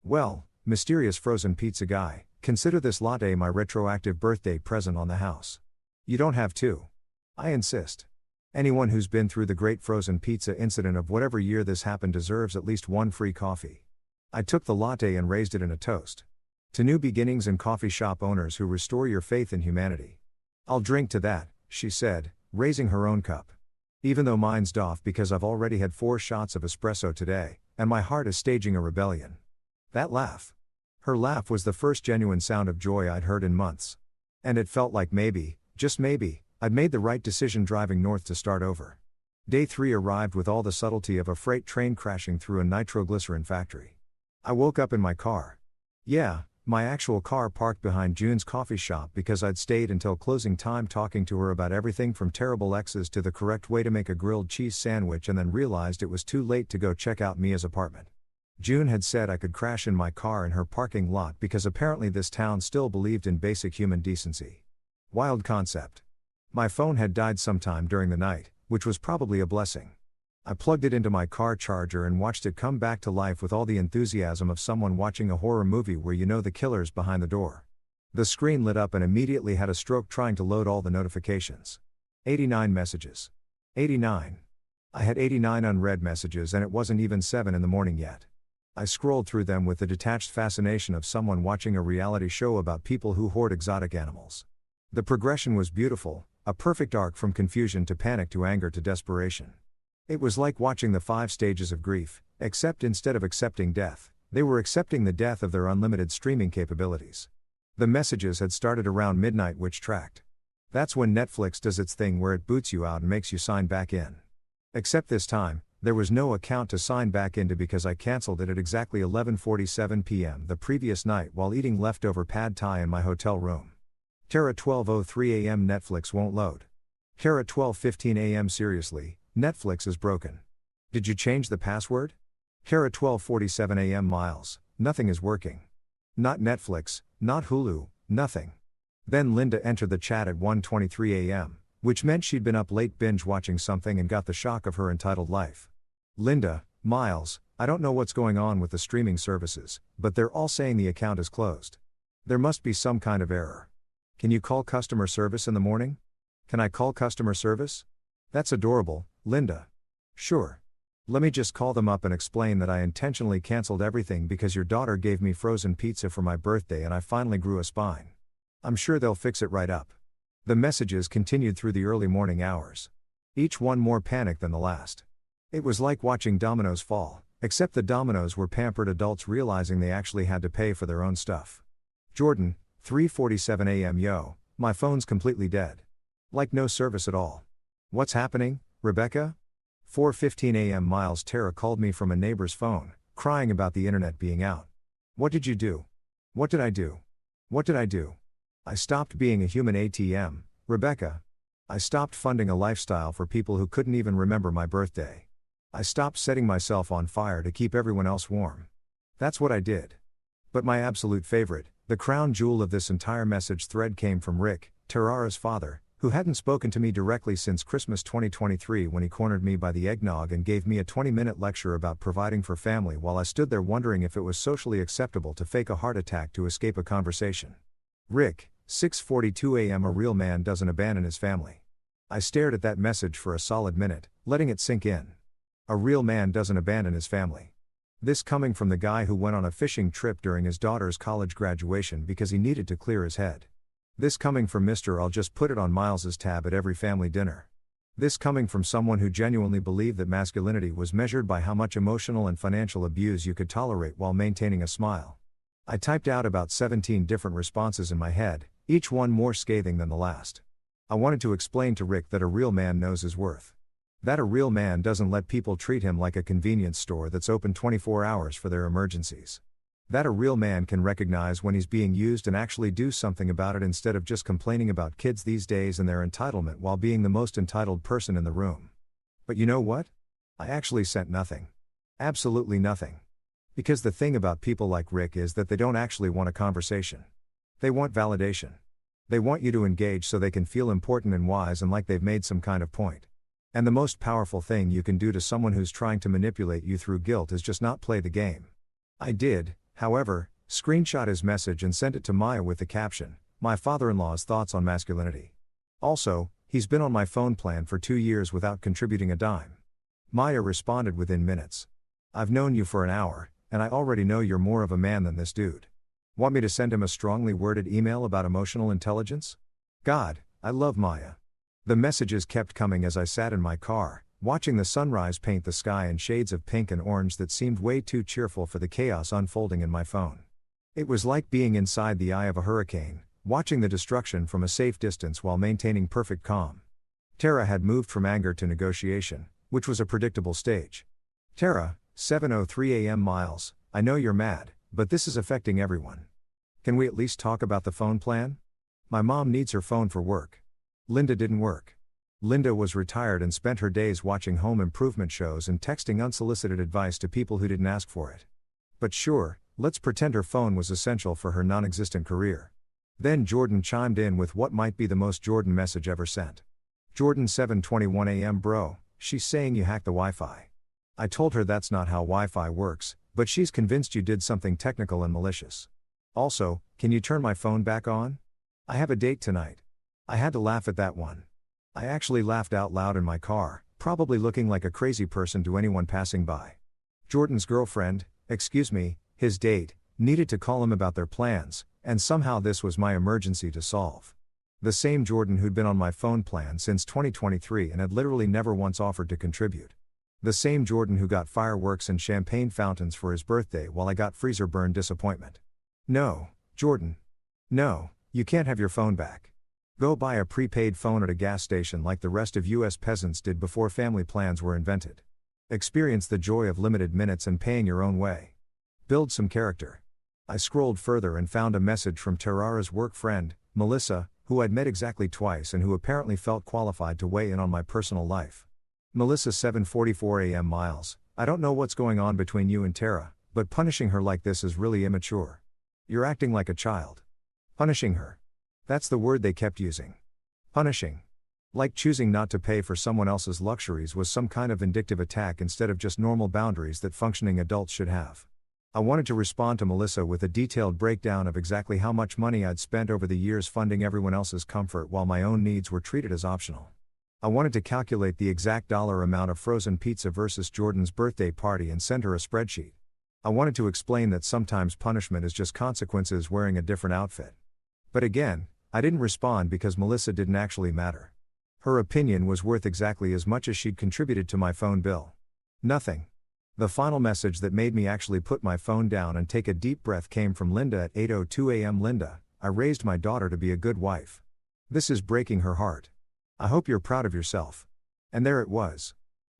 Well, mysterious frozen pizza guy, consider this latte my retroactive birthday present on the house. You don't have to. I insist. Anyone who's been through the great frozen pizza incident of whatever year this happened deserves at least one free coffee. I took the latte and raised it in a toast. To new beginnings and coffee shop owners who restore your faith in humanity. I'll drink to that, she said, raising her own cup. Even though mine's doff because I've already had 4 shots of espresso today, and my heart is staging a rebellion. That laugh. Her laugh was the first genuine sound of joy I'd heard in months. And it felt like maybe, just maybe, I'd made the right decision driving north to start over. Day 3 arrived with all the subtlety of a freight train crashing through a nitroglycerin factory. I woke up in my car. Yeah, my actual car parked behind June's coffee shop because I'd stayed until closing time talking to her about everything from terrible exes to the correct way to make a grilled cheese sandwich and then realized it was too late to go check out Mia's apartment. June had said I could crash in my car in her parking lot because apparently this town still believed in basic human decency. Wild concept. My phone had died sometime during the night, which was probably a blessing. I plugged it into my car charger and watched it come back to life with all the enthusiasm of someone watching a horror movie where you know the killer's behind the door. The screen lit up and immediately had a stroke trying to load all the notifications. 89 messages. 89. I had 89 unread messages and it wasn't even 7 in the morning yet. I scrolled through them with the detached fascination of someone watching a reality show about people who hoard exotic animals. The progression was beautiful, a perfect arc from confusion to panic to anger to desperation. It was like watching the 5 stages of grief, except instead of accepting death, they were accepting the death of their unlimited streaming capabilities. The messages had started around midnight, which tracked. That's when Netflix does its thing where it boots you out and makes you sign back in. Except this time, there was no account to sign back into because I cancelled it at exactly 11:47 p.m. the previous night while eating leftover pad thai in my hotel room. Kara 12:03 a.m. Netflix won't load. Kara 12:15 a.m. Seriously, Netflix is broken. Did you change the password? Kara 12:47 a.m. Miles, nothing is working. Not Netflix, not Hulu, nothing. Then Linda entered the chat at 1:23 a.m., which meant she'd been up late binge watching something and got the shock of her entitled life. Linda, Miles, I don't know what's going on with the streaming services, but they're all saying the account is closed. There must be some kind of error. Can you call customer service in the morning? Can I call customer service? That's adorable, Linda. Sure. Let me just call them up and explain that I intentionally canceled everything because your daughter gave me frozen pizza for my birthday and I finally grew a spine. I'm sure they'll fix it right up. The messages continued through the early morning hours. Each one more panicked than the last. It was like watching dominoes fall, except the dominoes were pampered adults realizing they actually had to pay for their own stuff. Jordan, 3:47 a.m. Yo, my phone's completely dead. Like no service at all. What's happening, Rebecca? 4:15 a.m. Miles. Tara called me from a neighbor's phone, crying about the internet being out. What did you do? What did I do? What did I do? I stopped being a human ATM, Rebecca. I stopped funding a lifestyle for people who couldn't even remember my birthday. I stopped setting myself on fire to keep everyone else warm. That's what I did. But my absolute favorite, the crown jewel of this entire message thread came from Rick, Tarara's father, who hadn't spoken to me directly since Christmas 2023 when he cornered me by the eggnog and gave me a 20-minute lecture about providing for family while I stood there wondering if it was socially acceptable to fake a heart attack to escape a conversation. Rick, 6:42 a.m. A real man doesn't abandon his family. I stared at that message for a solid minute, letting it sink in. A real man doesn't abandon his family. This coming from the guy who went on a fishing trip during his daughter's college graduation because he needed to clear his head. This coming from Mr. I'll just put it on Miles's tab at every family dinner. This coming from someone who genuinely believed that masculinity was measured by how much emotional and financial abuse you could tolerate while maintaining a smile. I typed out about 17 different responses in my head, each one more scathing than the last. I wanted to explain to Rick that a real man knows his worth. That a real man doesn't let people treat him like a convenience store that's open 24 hours for their emergencies. That a real man can recognize when he's being used and actually do something about it instead of just complaining about kids these days and their entitlement while being the most entitled person in the room. But you know what? I actually sent nothing. Absolutely nothing. Because the thing about people like Rick is that they don't actually want a conversation. They want validation. They want you to engage so they can feel important and wise and like they've made some kind of point. And the most powerful thing you can do to someone who's trying to manipulate you through guilt is just not play the game. I did, however, screenshot his message and sent it to Maya with the caption, "My father-in-law's thoughts on masculinity." Also, he's been on my phone plan for 2 years without contributing a dime. Maya responded within minutes. "I've known you for an hour, and I already know you're more of a man than this dude. Want me to send him a strongly worded email about emotional intelligence?" God, I love Maya. The messages kept coming as I sat in my car, watching the sunrise paint the sky in shades of pink and orange that seemed way too cheerful for the chaos unfolding in my phone. It was like being inside the eye of a hurricane, watching the destruction from a safe distance while maintaining perfect calm. Tara had moved from anger to negotiation, which was a predictable stage. "Tara, 7:03 a.m. Miles, I know you're mad, but this is affecting everyone. Can we at least talk about the phone plan? My mom needs her phone for work. Linda didn't work. Linda was retired and spent her days watching home improvement shows and texting unsolicited advice to people who didn't ask for it. But sure, let's pretend her phone was essential for her non-existent career." Then Jordan chimed in with what might be the most Jordan message ever sent. "Jordan, 7:21 a.m. bro, she's saying you hacked the Wi-Fi. I told her that's not how Wi-Fi works, but she's convinced you did something technical and malicious. Also, can you turn my phone back on? I have a date tonight." I had to laugh at that one. I actually laughed out loud in my car, probably looking like a crazy person to anyone passing by. Jordan's girlfriend, his date, needed to call him about their plans, and somehow this was my emergency to solve. The same Jordan who'd been on my phone plan since 2023 and had literally never once offered to contribute. The same Jordan who got fireworks and champagne fountains for his birthday while I got freezer burn disappointment. No, Jordan. No, you can't have your phone back. Go buy a prepaid phone at a gas station like the rest of US peasants did before family plans were invented. Experience the joy of limited minutes and paying your own way. Build some character. I scrolled further and found a message from Tarara's work friend, Melissa, who I'd met exactly twice and who apparently felt qualified to weigh in on my personal life. Melissa, 7:44 a.m. Miles, I don't know what's going on between you and Tara, but punishing her like this is really immature. You're acting like a child. Punishing her. That's the word they kept using. Punishing. Like choosing not to pay for someone else's luxuries was some kind of vindictive attack instead of just normal boundaries that functioning adults should have. I wanted to respond to Melissa with a detailed breakdown of exactly how much money I'd spent over the years funding everyone else's comfort while my own needs were treated as optional. I wanted to calculate the exact dollar amount of frozen pizza versus Jordan's birthday party and send her a spreadsheet. I wanted to explain that sometimes punishment is just consequences wearing a different outfit. But again, I didn't respond because Melissa didn't actually matter. Her opinion was worth exactly as much as she'd contributed to my phone bill. Nothing. The final message that made me actually put my phone down and take a deep breath came from Linda at 8:02 a.m. Linda, I raised my daughter to be a good wife. This is breaking her heart. I hope you're proud of yourself. And there it was.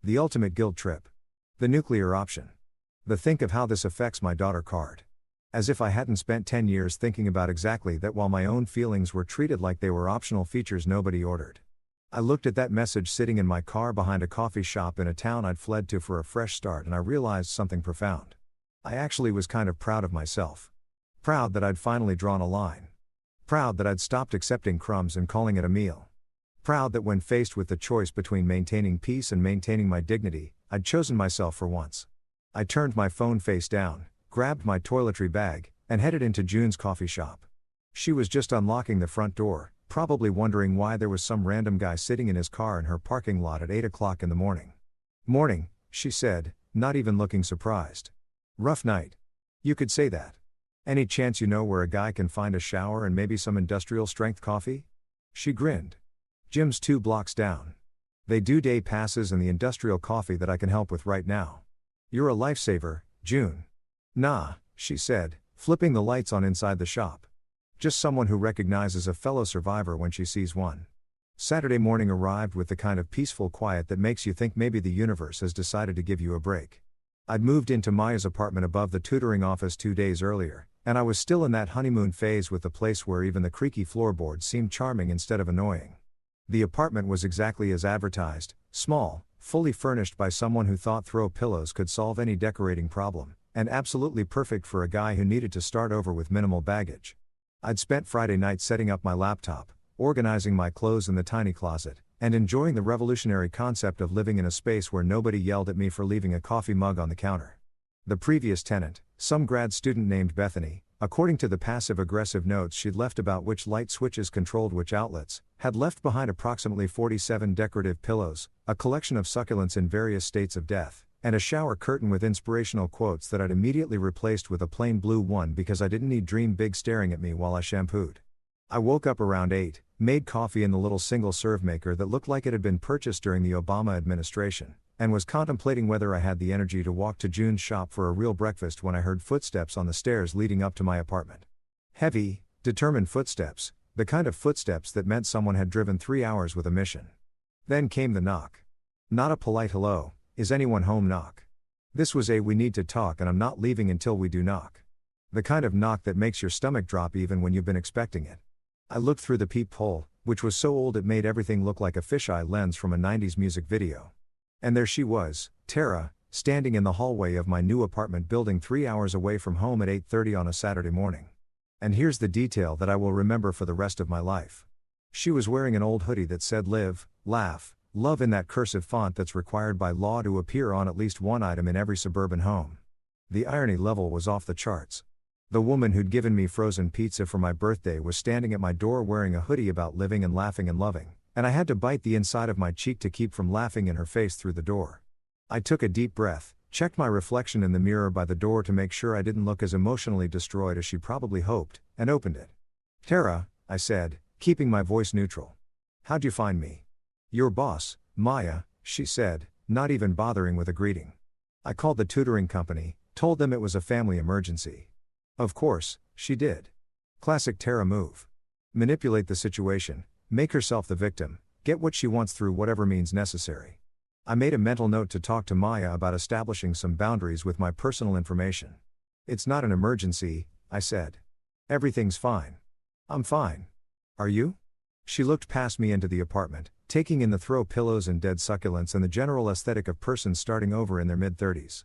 The ultimate guilt trip. The nuclear option. The think of how this affects my daughter card. As if I hadn't spent 10 years thinking about exactly that while my own feelings were treated like they were optional features nobody ordered. I looked at that message sitting in my car behind a coffee shop in a town I'd fled to for a fresh start and I realized something profound. I actually was kind of proud of myself. Proud that I'd finally drawn a line. Proud that I'd stopped accepting crumbs and calling it a meal. Proud that when faced with the choice between maintaining peace and maintaining my dignity, I'd chosen myself for once. I turned my phone face down, grabbed my toiletry bag, and headed into June's coffee shop. She was just unlocking the front door, probably wondering why there was some random guy sitting in his car in her parking lot at 8 o'clock in the morning. "Morning," she said, not even looking surprised. "Rough night." "You could say that. Any chance you know where a guy can find a shower and maybe some industrial strength coffee?" She grinned. "Gym's 2 blocks down. They do day passes and the industrial coffee that I can help with right now." "You're a lifesaver, June." "Nah," she said, Flipping the lights on inside the shop. Just someone who recognizes a fellow survivor when she sees one. Saturday morning arrived with the kind of peaceful quiet that makes you think maybe the universe has decided to give you a break. I'd moved into Maya's apartment above the tutoring office 2 days earlier, and I was still in that honeymoon phase with the place where even the creaky floorboards seemed charming instead of annoying. The apartment was exactly as advertised, small, fully furnished by someone who thought throw pillows could solve any decorating problem, and absolutely perfect for a guy who needed to start over with minimal baggage. I'd spent Friday night setting up my laptop, organizing my clothes in the tiny closet, and enjoying the revolutionary concept of living in a space where nobody yelled at me for leaving a coffee mug on the counter. The previous tenant, some grad student named Bethany, according to the passive-aggressive notes she'd left about which light switches controlled which outlets, had left behind approximately 47 decorative pillows, a collection of succulents in various states of death, and a shower curtain with inspirational quotes that I'd immediately replaced with a plain blue one because I didn't need Dream Big staring at me while I shampooed. I woke up around 8, made coffee in the little single-serve maker that looked like it had been purchased during the Obama administration, and was contemplating whether I had the energy to walk to June's shop for a real breakfast when I heard footsteps on the stairs leading up to my apartment. Heavy, determined footsteps, the kind of footsteps that meant someone had driven 3 hours with a mission. Then came the knock. Not a polite hello, is anyone home knock. This was a we need to talk and I'm not leaving until we do knock. The kind of knock that makes your stomach drop even when you've been expecting it. I looked through the peephole, which was so old it made everything look like a fisheye lens from a 90s music video. And there she was, Tara, standing in the hallway of my new apartment building 3 hours away from home at 8:30 on a Saturday morning. And here's the detail that I will remember for the rest of my life. She was wearing an old hoodie that said live, laugh, love in that cursive font that's required by law to appear on at least one item in every suburban home. The irony level was off the charts. The woman who'd given me frozen pizza for my birthday was standing at my door wearing a hoodie about living and laughing and loving, and I had to bite the inside of my cheek to keep from laughing in her face through the door. I took a deep breath, checked my reflection in the mirror by the door to make sure I didn't look as emotionally destroyed as she probably hoped, and opened it. Tara, I said, keeping my voice neutral. How'd you find me? Your boss, Maya, she said, not even bothering with a greeting. I called the tutoring company, told them it was a family emergency. Of course, she did. Classic Tara move. Manipulate the situation, make herself the victim, get what she wants through whatever means necessary. I made a mental note to talk to Maya about establishing some boundaries with my personal information. It's not an emergency, I said. Everything's fine. I'm fine. Are you? She looked past me into the apartment, taking in the throw pillows and dead succulents and the general aesthetic of persons starting over in their mid-30s.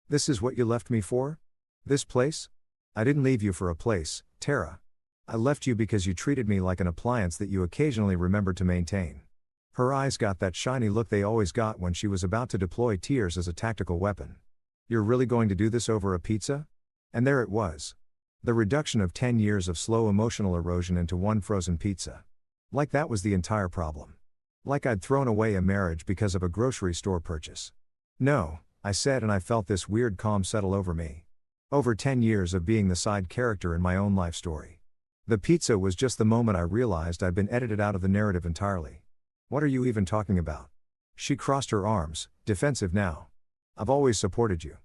This is what you left me for? This place? I didn't leave you for a place, Tara. I left you because you treated me like an appliance that you occasionally remembered to maintain. Her eyes got that shiny look they always got when she was about to deploy tears as a tactical weapon. You're really going to do this over a pizza? And there it was. The reduction of 10 years of slow emotional erosion into one frozen pizza. Like that was the entire problem. Like I'd thrown away a marriage because of a grocery store purchase. No, I said, and I felt this weird calm settle over me. Over 10 years of being the side character in my own life story. The pizza was just the moment I realized I'd been edited out of the narrative entirely. What are you even talking about? She crossed her arms, defensive now. I've always supported you.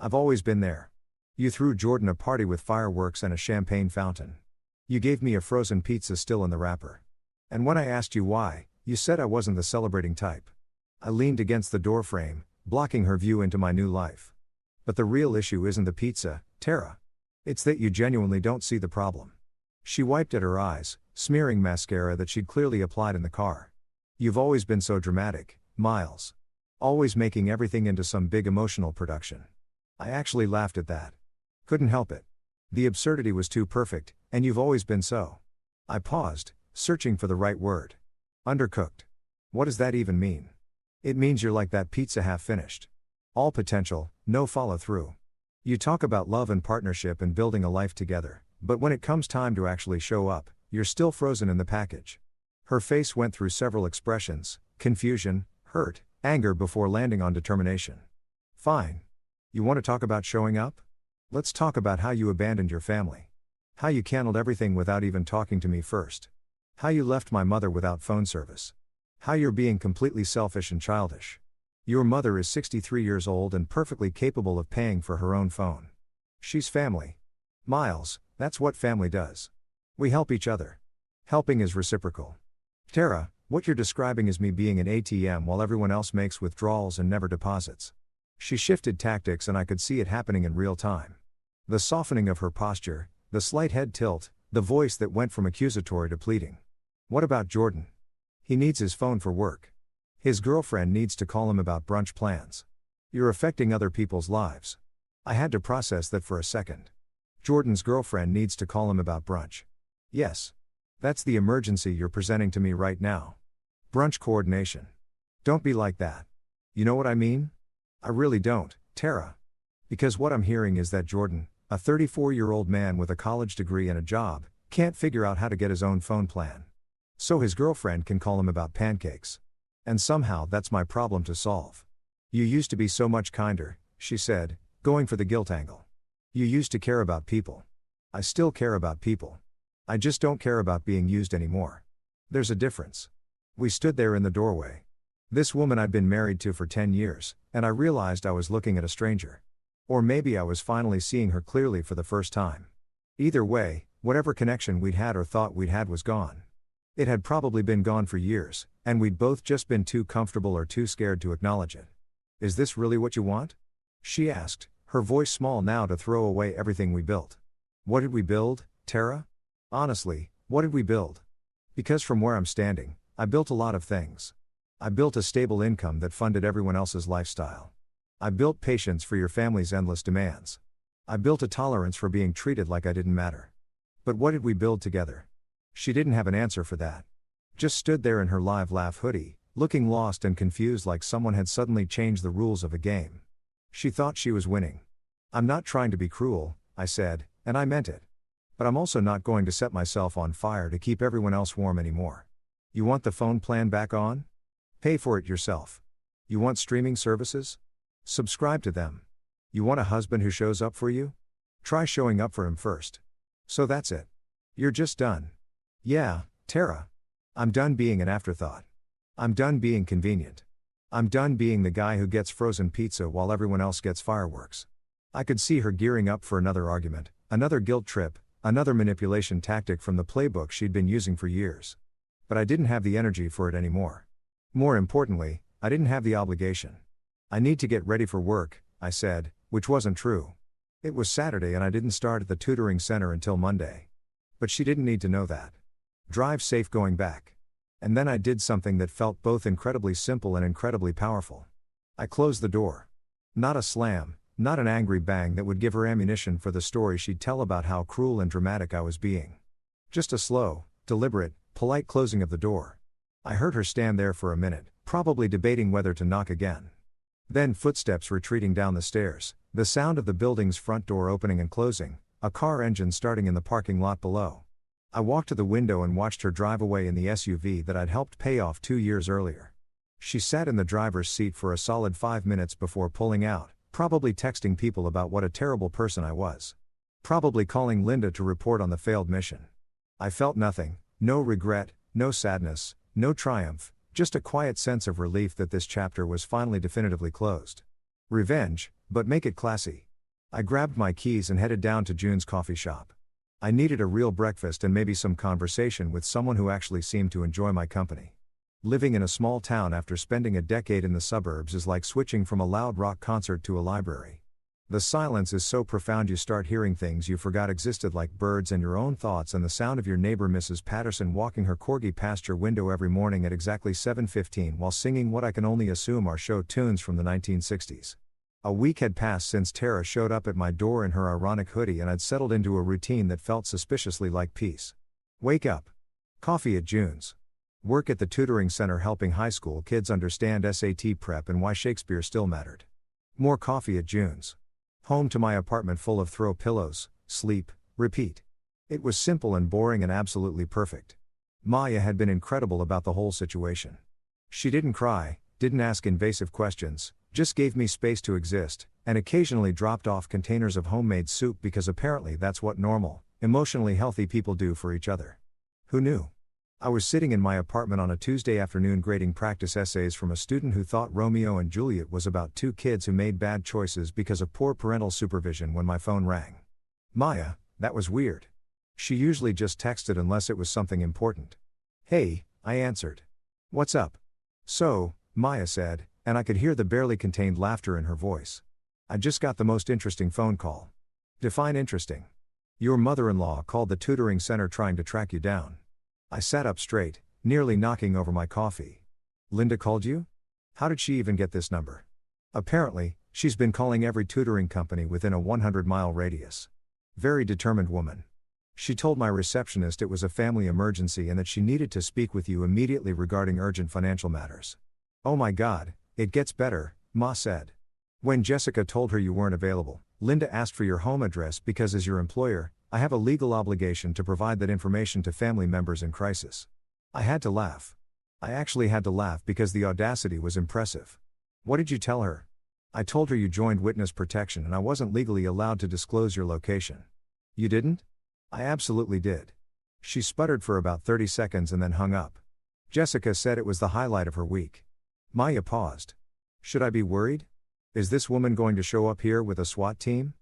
I've always been there. You threw Jordan a party with fireworks and a champagne fountain. You gave me a frozen pizza still in the wrapper. And when I asked you why, you said I wasn't the celebrating type. I leaned against the doorframe, blocking her view into my new life. But the real issue isn't the pizza, Tara. It's that you genuinely don't see the problem. She wiped at her eyes, smearing mascara that she'd clearly applied in the car. You've always been so dramatic, Miles. Always making everything into some big emotional production. I actually laughed at that. Couldn't help it. The absurdity was too perfect, and you've always been so. I paused, searching for the right word. Undercooked. What does that even mean? It means you're like that pizza half finished. All potential, no follow-through. You talk about love and partnership and building a life together, but when it comes time to actually show up, you're still frozen in the package. Her face went through several expressions, confusion, hurt, anger before landing on determination. Fine. You want to talk about showing up? Let's talk about how you abandoned your family. How you canceled everything without even talking to me first. How you left my mother without phone service. How you're being completely selfish and childish. Your mother is 63 years old and perfectly capable of paying for her own phone. She's family. Miles, that's what family does. We help each other. Helping is reciprocal. Tara, what you're describing is me being an ATM while everyone else makes withdrawals and never deposits. She shifted tactics and I could see it happening in real time. The softening of her posture, the slight head tilt, the voice that went from accusatory to pleading. What about Jordan? He needs his phone for work. His girlfriend needs to call him about brunch plans. You're affecting other people's lives. I had to process that for a second. Jordan's girlfriend needs to call him about brunch. Yes. That's the emergency you're presenting to me right now. Brunch coordination. Don't be like that. You know what I mean? I really don't, Tara. Because what I'm hearing is that Jordan, a 34-year-old man with a college degree and a job, can't figure out how to get his own phone plan. So his girlfriend can call him about pancakes. And somehow that's my problem to solve. You used to be so much kinder, she said, going for the guilt angle. You used to care about people. I still care about people. I just don't care about being used anymore. There's a difference. We stood there in the doorway. This woman I'd been married to for 10 years, and I realized I was looking at a stranger. Or maybe I was finally seeing her clearly for the first time. Either way, whatever connection we'd had or thought we'd had was gone. It had probably been gone for years, and we'd both just been too comfortable or too scared to acknowledge it. Is this really what you want? She asked, her voice small now to throw away everything we built. What did we build, Tara? Honestly, what did we build? Because from where I'm standing, I built a lot of things. I built a stable income that funded everyone else's lifestyle. I built patience for your family's endless demands. I built a tolerance for being treated like I didn't matter. But what did we build together? She didn't have an answer for that. Just stood there in her live laugh hoodie, looking lost and confused like someone had suddenly changed the rules of a game. She thought she was winning. I'm not trying to be cruel, I said, and I meant it. But I'm also not going to set myself on fire to keep everyone else warm anymore. You want the phone plan back on? Pay for it yourself. You want streaming services? Subscribe to them. You want a husband who shows up for you? Try showing up for him first. So that's it. You're just done. Yeah, Tara. I'm done being an afterthought. I'm done being convenient. I'm done being the guy who gets frozen pizza while everyone else gets fireworks. I could see her gearing up for another argument, another guilt trip, another manipulation tactic from the playbook she'd been using for years. But I didn't have the energy for it anymore. More importantly, I didn't have the obligation. I need to get ready for work, I said, which wasn't true. It was Saturday and I didn't start at the tutoring center until Monday. But she didn't need to know that. Drive safe going back. And then I did something that felt both incredibly simple and incredibly powerful. I closed the door. Not a slam, not an angry bang that would give her ammunition for the story she'd tell about how cruel and dramatic I was being. Just a slow, deliberate, polite closing of the door. I heard her stand there for a minute, probably debating whether to knock again. Then footsteps retreating down the stairs, the sound of the building's front door opening and closing, a car engine starting in the parking lot below. I walked to the window and watched her drive away in the SUV that I'd helped pay off 2 years earlier. She sat in the driver's seat for a solid 5 minutes before pulling out, probably texting people about what a terrible person I was. Probably calling Linda to report on the failed mission. I felt nothing, no regret, no sadness, no triumph, just a quiet sense of relief that this chapter was finally definitively closed. Revenge, but make it classy. I grabbed my keys and headed down to June's coffee shop. I needed a real breakfast and maybe some conversation with someone who actually seemed to enjoy my company. Living in a small town after spending a decade in the suburbs is like switching from a loud rock concert to a library. The silence is so profound you start hearing things you forgot existed, like birds and your own thoughts and the sound of your neighbor Mrs. Patterson walking her corgi past your window every morning at exactly 7:15 while singing what I can only assume are show tunes from the 1960s. A week had passed since Tara showed up at my door in her ironic hoodie and I'd settled into a routine that felt suspiciously like peace. Wake up. Coffee at June's. Work at the tutoring center helping high school kids understand SAT prep and why Shakespeare still mattered. More coffee at June's. Home to my apartment full of throw pillows, sleep, repeat. It was simple and boring and absolutely perfect. Maya had been incredible about the whole situation. She didn't cry, didn't ask invasive questions, just gave me space to exist, and occasionally dropped off containers of homemade soup because apparently that's what normal, emotionally healthy people do for each other. Who knew? I was sitting in my apartment on a Tuesday afternoon grading practice essays from a student who thought Romeo and Juliet was about two kids who made bad choices because of poor parental supervision when my phone rang. Maya, That was weird. She usually just texted unless it was something important. Hey, I answered. What's up? So, Maya said, and I could hear the barely contained laughter in her voice. I just got the most interesting phone call. Define interesting. Your mother-in-law called the tutoring center trying to track you down. I sat up straight, nearly knocking over my coffee. Linda called you? How did she even get this number? Apparently, she's been calling every tutoring company within a 100-mile radius. Very determined woman. She told my receptionist it was a family emergency and that she needed to speak with you immediately regarding urgent financial matters. Oh my God, it gets better, Ma said. When Jessica told her you weren't available, Linda asked for your home address because as your employer, I have a legal obligation to provide that information to family members in crisis. I had to laugh. I actually had to laugh because the audacity was impressive. What did you tell her? I told her you joined witness protection and I wasn't legally allowed to disclose your location. You didn't? I absolutely did. She sputtered for about 30 seconds and then hung up. Jessica said it was the highlight of her week. Maya paused. Should I be worried? Is this woman going to show up here with a SWAT team?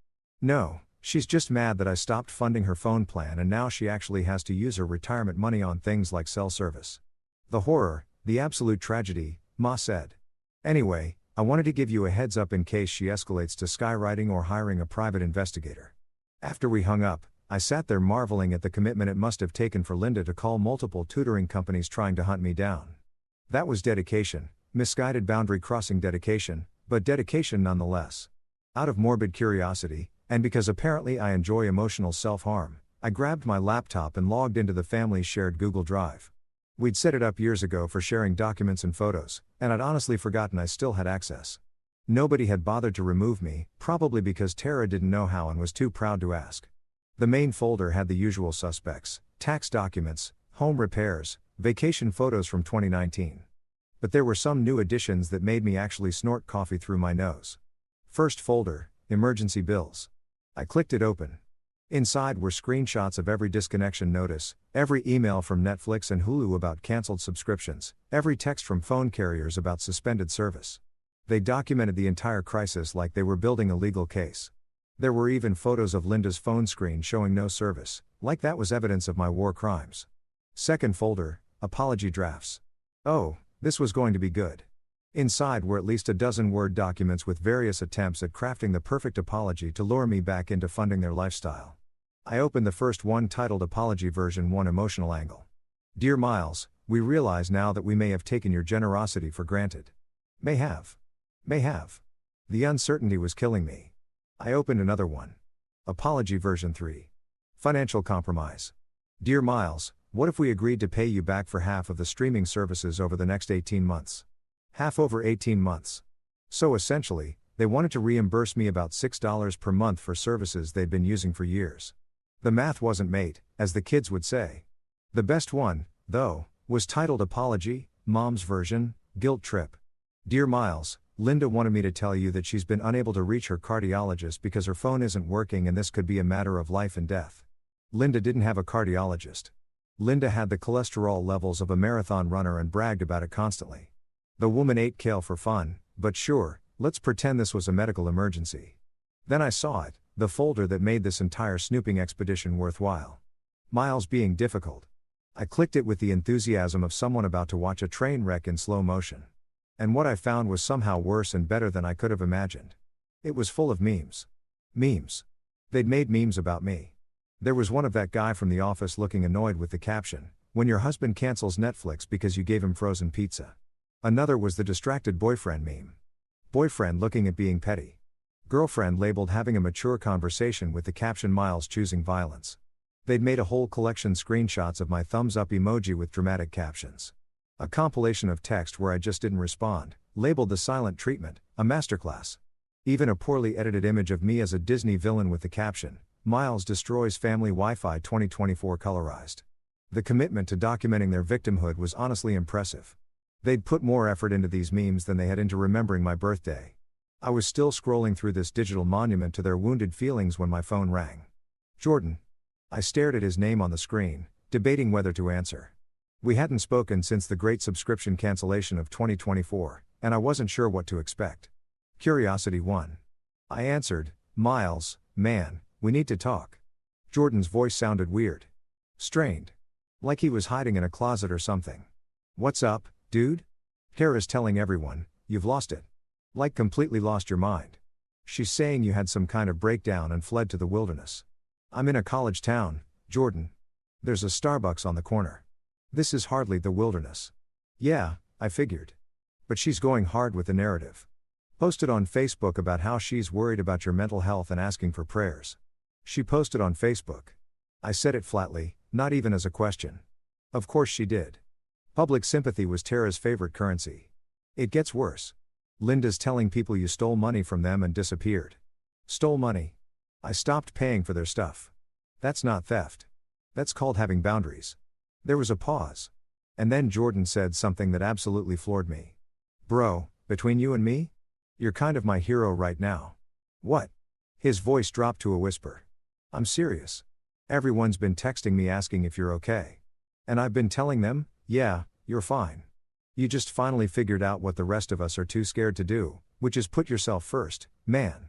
No, she's just mad that I stopped funding her phone plan and now she actually has to use her retirement money on things like cell service. The horror, the absolute tragedy, Ma said. Anyway, I wanted to give you a heads up in case she escalates to skywriting or hiring a private investigator. After we hung up, I sat there marveling at the commitment it must have taken for Linda to call multiple tutoring companies trying to hunt me down. That was dedication, misguided boundary crossing dedication, but dedication nonetheless. Out of morbid curiosity, and because apparently I enjoy emotional self-harm, I grabbed my laptop and logged into the family's shared Google Drive. We'd set it up years ago for sharing documents and photos, and I'd honestly forgotten I still had access. Nobody had bothered to remove me, probably because Tara didn't know how and was too proud to ask. The main folder had the usual suspects: tax documents, home repairs, vacation photos from 2019. But there were some new additions that made me actually snort coffee through my nose. First folder, emergency bills. I clicked it open. Inside were screenshots of every disconnection notice, every email from Netflix and Hulu about canceled subscriptions, every text from phone carriers about suspended service. They documented the entire crisis like they were building a legal case. There were even photos of Linda's phone screen showing no service, like that was evidence of my war crimes. Second folder, apology drafts. Oh, this was going to be good. Inside were at least a dozen Word documents with various attempts at crafting the perfect apology to lure me back into funding their lifestyle. I opened the first one titled Apology Version 1 Emotional Angle. Dear Miles, we realize now that we may have taken your generosity for granted. May have. The uncertainty was killing me. I opened another one. Apology Version 3. Financial Compromise. Dear Miles, what if we agreed to pay you back for half of the streaming services over the next 18 months? Half over 18 months. So essentially, they wanted to reimburse me about $6 per month for services they'd been using for years. The math wasn't mate, as the kids would say. The best one, though, was titled Apology, Mom's Version, Guilt Trip. Dear Miles, Linda wanted me to tell you that she's been unable to reach her cardiologist because her phone isn't working and this could be a matter of life and death. Linda didn't have a cardiologist. Linda had the cholesterol levels of a marathon runner and bragged about it constantly. The woman ate kale for fun, but sure, let's pretend this was a medical emergency. Then I saw it, the folder that made this entire snooping expedition worthwhile. Miles being difficult. I clicked it with the enthusiasm of someone about to watch a train wreck in slow motion. And what I found was somehow worse and better than I could have imagined. It was full of memes. Memes. They'd made memes about me. There was one of that guy from The Office looking annoyed with the caption, "When your husband cancels Netflix because you gave him frozen pizza." Another was the distracted boyfriend meme. Boyfriend looking at being petty. Girlfriend labeled having a mature conversation with the caption Miles choosing violence. They'd made a whole collection screenshots of my thumbs up emoji with dramatic captions. A compilation of text where I just didn't respond, labeled the silent treatment, a masterclass. Even a poorly edited image of me as a Disney villain with the caption, Miles destroys family Wi-Fi 2024 colorized. The commitment to documenting their victimhood was honestly impressive. They'd put more effort into these memes than they had into remembering my birthday. I was still scrolling through this digital monument to their wounded feelings when my phone rang. Jordan. I stared at his name on the screen, debating whether to answer. We hadn't spoken since the great subscription cancellation of 2024, and I wasn't sure what to expect. Curiosity won. I answered, Miles, man, we need to talk. Jordan's voice sounded weird. Strained. Like he was hiding in a closet or something. What's up, dude? Tara's telling everyone, you've lost it. Like completely lost your mind. She's saying you had some kind of breakdown and fled to the wilderness. I'm in a college town, Jordan. There's a Starbucks on the corner. This is hardly the wilderness. Yeah, I figured. But she's going hard with the narrative. Posted on Facebook about how she's worried about your mental health and asking for prayers. She posted on Facebook. I said it flatly, not even as a question. Of course she did. Public sympathy was Tara's favorite currency. It gets worse. Linda's telling people you stole money from them and disappeared. Stole money? I stopped paying for their stuff. That's not theft. That's called having boundaries. There was a pause. And then Jordan said something that absolutely floored me. Bro, between you and me? You're kind of my hero right now. What? His voice dropped to a whisper. I'm serious. Everyone's been texting me asking if you're okay. And I've been telling them, yeah, you're fine. You just finally figured out what the rest of us are too scared to do, which is put yourself first, man.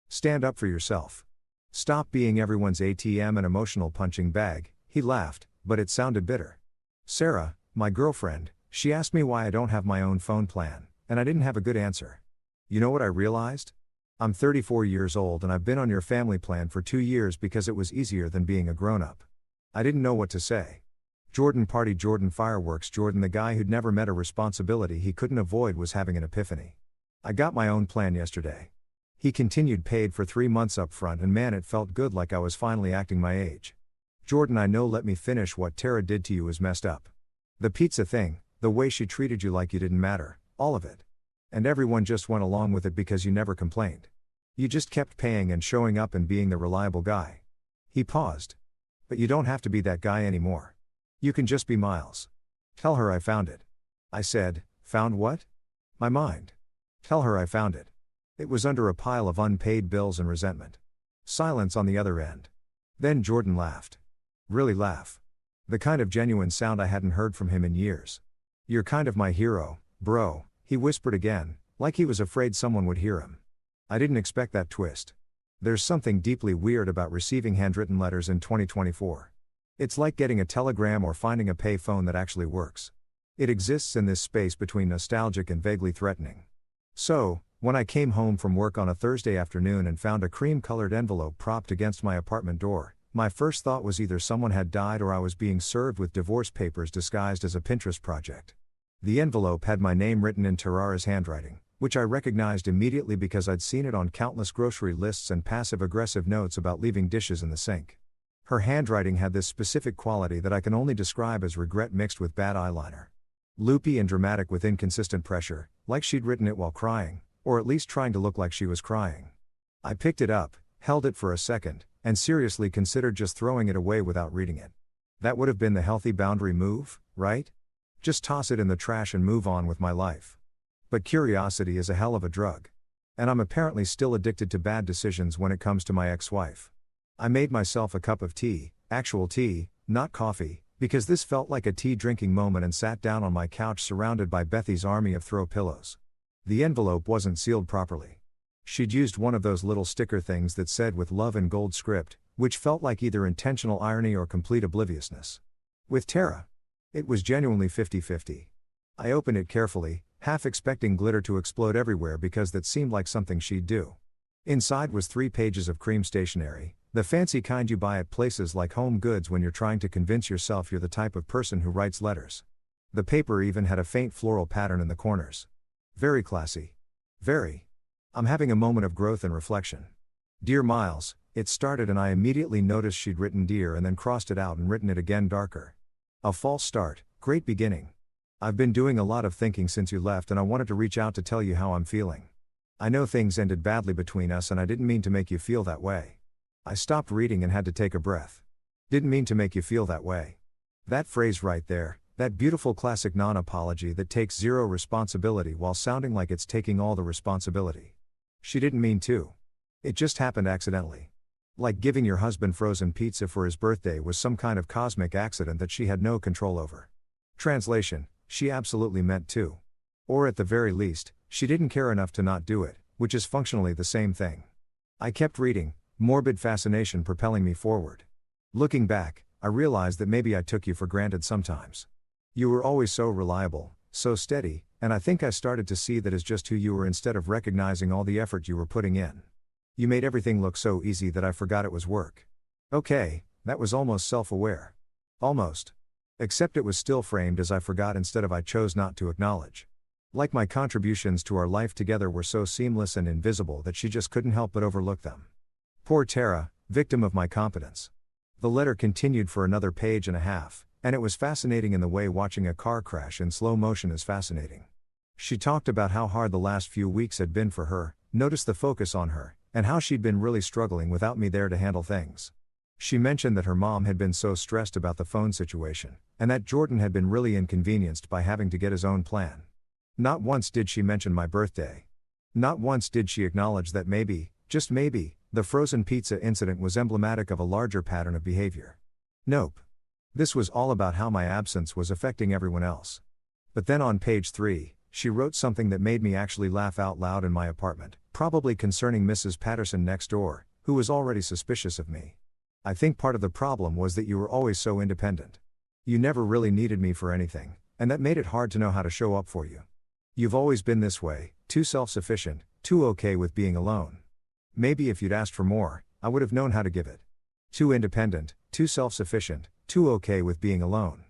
Stand up for yourself. Stop being everyone's ATM and emotional punching bag. He laughed, but it sounded bitter. Sarah, my girlfriend, she asked me why I don't have my own phone plan, and I didn't have a good answer. You know what I realized? I'm 34 years old and I've been on your family plan for 2 years because it was easier than being a grown-up. I didn't know what to say. Jordan Party Jordan Fireworks Jordan the guy who'd never met a responsibility he couldn't avoid was having an epiphany. I got my own plan yesterday. He continued paid for 3 months up front and man it felt good like I was finally acting my age. Jordan I know let me finish what Tara did to you is messed up. The pizza thing, the way she treated you like you didn't matter, all of it. And everyone just went along with it because you never complained. You just kept paying and showing up and being the reliable guy. He paused. But you don't have to be that guy anymore. You can just be Miles. Tell her I found it. I said, found what? My mind. Tell her I found it. It was under a pile of unpaid bills and resentment. Silence on the other end. Then Jordan laughed. Really laugh. The kind of genuine sound I hadn't heard from him in years. You're kind of my hero, bro, he whispered again, like he was afraid someone would hear him. I didn't expect that twist. There's something deeply weird about receiving handwritten letters in 2024. It's like getting a telegram or finding a pay phone that actually works. It exists in this space between nostalgic and vaguely threatening. So, when I came home from work on a Thursday afternoon and found a cream-colored envelope propped against my apartment door, my first thought was either someone had died or I was being served with divorce papers disguised as a Pinterest project. The envelope had my name written in Tarara's handwriting, which I recognized immediately because I'd seen it on countless grocery lists and passive-aggressive notes about leaving dishes in the sink. Her handwriting had this specific quality that I can only describe as regret mixed with bad eyeliner. Loopy and dramatic with inconsistent pressure, like she'd written it while crying, or at least trying to look like she was crying. I picked it up, held it for a second, and seriously considered just throwing it away without reading it. That would have been the healthy boundary move, right? Just toss it in the trash and move on with my life. But curiosity is a hell of a drug. And I'm apparently still addicted to bad decisions when it comes to my ex-wife. I made myself a cup of tea, actual tea, not coffee, because this felt like a tea-drinking moment and sat down on my couch surrounded by Bethy's army of throw pillows. The envelope wasn't sealed properly. She'd used one of those little sticker things that said with love in gold script, which felt like either intentional irony or complete obliviousness. With Tara, it was genuinely 50-50. I opened it carefully, half expecting glitter to explode everywhere because that seemed like something she'd do. Inside was 3 pages of cream stationery, the fancy kind you buy at places like Home Goods when you're trying to convince yourself you're the type of person who writes letters. The paper even had a faint floral pattern in the corners. Very classy. Very. I'm having a moment of growth and reflection. Dear Miles, it started and I immediately noticed she'd written dear and then crossed it out and written it again darker. A false start, great beginning. I've been doing a lot of thinking since you left and I wanted to reach out to tell you how I'm feeling. I know things ended badly between us and I didn't mean to make you feel that way. I stopped reading and had to take a breath. Didn't mean to make you feel that way. That phrase right there, that beautiful classic non-apology that takes zero responsibility while sounding like it's taking all the responsibility. She didn't mean to. It just happened accidentally. Like giving your husband frozen pizza for his birthday was some kind of cosmic accident that she had no control over. Translation, she absolutely meant to. Or at the very least, she didn't care enough to not do it, which is functionally the same thing. I kept reading, morbid fascination propelling me forward. Looking back, I realized that maybe I took you for granted sometimes. You were always so reliable, so steady, and I think I started to see that as just who you were instead of recognizing all the effort you were putting in. You made everything look so easy that I forgot it was work. Okay, that was almost self-aware. Almost. Except it was still framed as I forgot instead of I chose not to acknowledge. Like my contributions to our life together were so seamless and invisible that she just couldn't help but overlook them. Poor Tara, victim of my competence. The letter continued for another page and a half, and it was fascinating in the way watching a car crash in slow motion is fascinating. She talked about how hard the last few weeks had been for her, noticed the focus on her, and how she'd been really struggling without me there to handle things. She mentioned that her mom had been so stressed about the phone situation, and that Jordan had been really inconvenienced by having to get his own plan. Not once did she mention my birthday. Not once did she acknowledge that maybe, just maybe, the frozen pizza incident was emblematic of a larger pattern of behavior. Nope. This was all about how my absence was affecting everyone else. But then on page 3, she wrote something that made me actually laugh out loud in my apartment, probably concerning Mrs. Patterson next door, who was already suspicious of me. I think part of the problem was that you were always so independent. You never really needed me for anything, and that made it hard to know how to show up for you. You've always been this way, too self-sufficient, too okay with being alone. Maybe if you'd asked for more, I would have known how to give it. Too independent, too self-sufficient, too okay with being alone.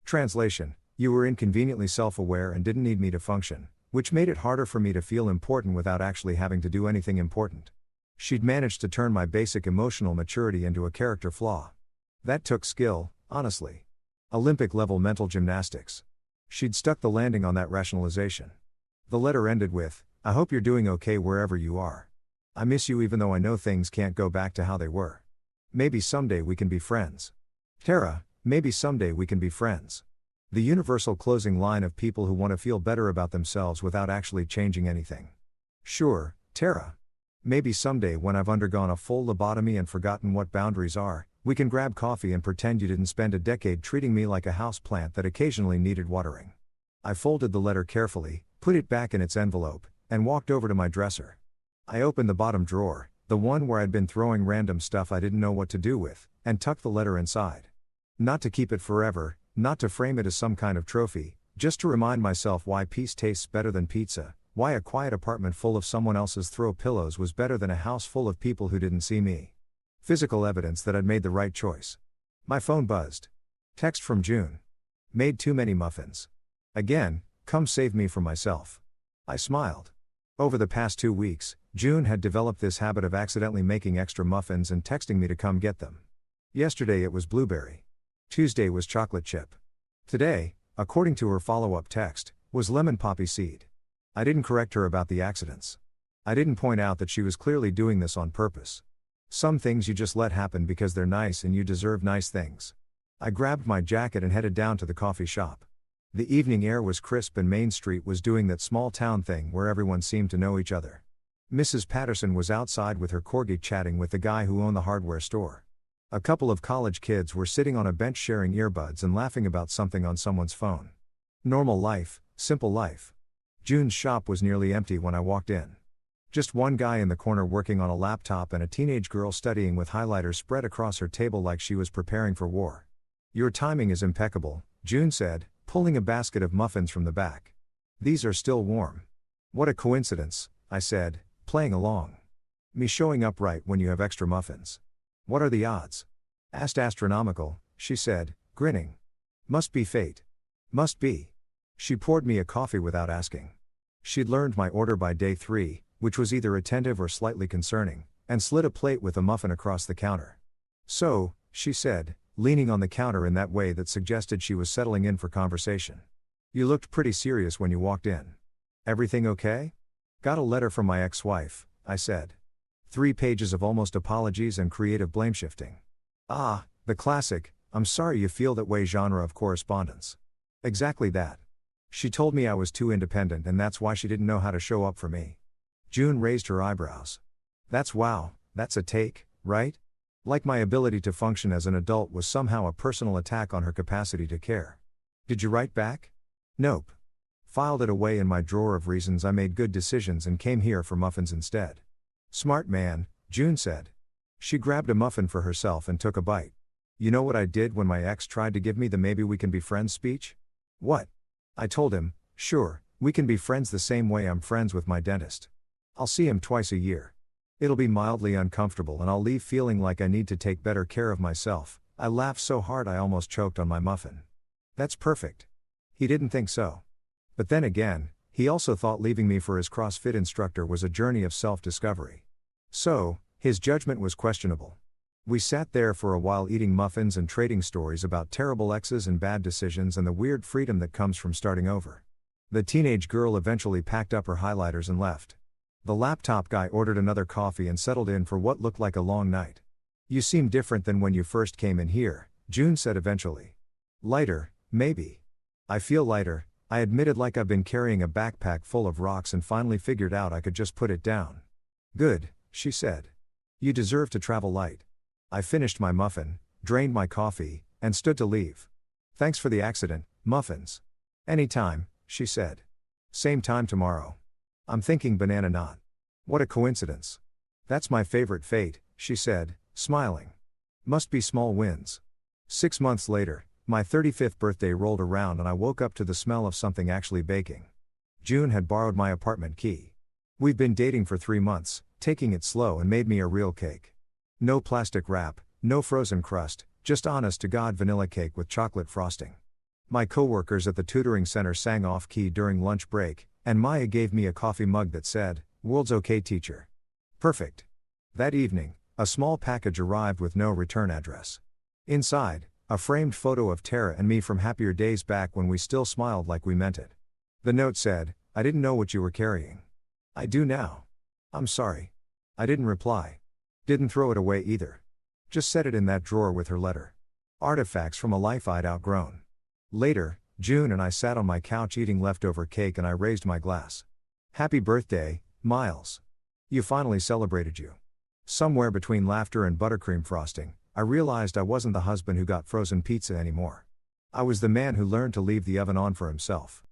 Translation: you were inconveniently self-aware and didn't need me to function, which made it harder for me to feel important without actually having to do anything important. She'd managed to turn my basic emotional maturity into a character flaw. That took skill, honestly. Olympic-level mental gymnastics. She'd stuck the landing on that rationalization. The letter ended with, "I hope you're doing okay wherever you are. I miss you even though I know things can't go back to how they were. Maybe someday we can be friends. Tara, maybe someday we can be friends." The universal closing line of people who want to feel better about themselves without actually changing anything. Sure, Tara. Maybe someday when I've undergone a full lobotomy and forgotten what boundaries are, we can grab coffee and pretend you didn't spend a decade treating me like a house plant that occasionally needed watering. I folded the letter carefully, put it back in its envelope, and walked over to my dresser. I opened the bottom drawer, the one where I'd been throwing random stuff I didn't know what to do with, and tucked the letter inside. Not to keep it forever, not to frame it as some kind of trophy, just to remind myself why peace tastes better than pizza, why a quiet apartment full of someone else's throw pillows was better than a house full of people who didn't see me. Physical evidence that I'd made the right choice. My phone buzzed. Text from June. Made too many muffins. Again, come save me from myself. I smiled. Over the past 2 weeks, June had developed this habit of accidentally making extra muffins and texting me to come get them. Yesterday it was blueberry. Tuesday was chocolate chip. Today, according to her follow-up text, was lemon poppy seed. I didn't correct her about the accidents. I didn't point out that she was clearly doing this on purpose. Some things you just let happen because they're nice and you deserve nice things. I grabbed my jacket and headed down to the coffee shop. The evening air was crisp and Main Street was doing that small town thing where everyone seemed to know each other. Mrs. Patterson was outside with her corgi chatting with the guy who owned the hardware store. A couple of college kids were sitting on a bench sharing earbuds and laughing about something on someone's phone. Normal life, simple life. June's shop was nearly empty when I walked in. Just one guy in the corner working on a laptop and a teenage girl studying with highlighters spread across her table like she was preparing for war. "Your timing is impeccable," June said, pulling a basket of muffins from the back. "These are still warm." "What a coincidence," I said, playing along. "Me showing up right when you have extra muffins. What are the odds?" "Asked astronomical," she said, grinning. "Must be fate. Must be." She poured me a coffee without asking. She'd learned my order by day 3, which was either attentive or slightly concerning, and slid a plate with a muffin across the counter. "So," she said, leaning on the counter in that way that suggested she was settling in for conversation. "You looked pretty serious when you walked in. Everything okay?" "Got a letter from my ex-wife," I said. 3 pages of almost apologies and creative blame-shifting. Ah, the classic, "I'm sorry you feel that way" genre of correspondence. Exactly that. She told me I was too independent and that's why she didn't know how to show up for me. June raised her eyebrows. That's a take, right? Like my ability to function as an adult was somehow a personal attack on her capacity to care. "Did you write back?" "Nope. Filed it away in my drawer of reasons I made good decisions and came here for muffins instead." "Smart man," June said. She grabbed a muffin for herself and took a bite. You know what I did when my ex tried to give me the maybe we can be friends speech? What? I told him, sure, we can be friends the same way I'm friends with my dentist. I'll see him twice a year. It'll be mildly uncomfortable and I'll leave feeling like I need to take better care of myself. I laughed so hard I almost choked on my muffin. That's perfect. He didn't think so. But then again, he also thought leaving me for his CrossFit instructor was a journey of self-discovery. So, his judgment was questionable. We sat there for a while eating muffins and trading stories about terrible exes and bad decisions and the weird freedom that comes from starting over. The teenage girl eventually packed up her highlighters and left. The laptop guy ordered another coffee and settled in for what looked like a long night. You seem different than when you first came in here, June said eventually. Lighter, maybe. I feel lighter, I admitted, like I've been carrying a backpack full of rocks and finally figured out I could just put it down. Good, she said. You deserve to travel light. I finished my muffin, drained my coffee, and stood to leave. Thanks for the accident, muffins. Anytime, she said. Same time tomorrow. I'm thinking banana knot. What a coincidence. That's my favorite fate, she said, smiling. Must be small wins. 6 months later, my 35th birthday rolled around and I woke up to the smell of something actually baking. June had borrowed my apartment key. We've been dating for 3 months, taking it slow, and made me a real cake. No plastic wrap, no frozen crust, just honest-to-God vanilla cake with chocolate frosting. My coworkers at the tutoring center sang off-key during lunch break, and Maya gave me a coffee mug that said, "World's okay, teacher." Perfect. That evening, a small package arrived with no return address. Inside, a framed photo of Tara and me from happier days back when we still smiled like we meant it. The note said, "I didn't know what you were carrying. I do now. I'm sorry." I didn't reply. Didn't throw it away either. Just set it in that drawer with her letter. Artifacts from a life I'd outgrown. Later, June and I sat on my couch eating leftover cake and I raised my glass. Happy birthday, Miles. You finally celebrated you. Somewhere between laughter and buttercream frosting, I realized I wasn't the husband who got frozen pizza anymore. I was the man who learned to leave the oven on for himself.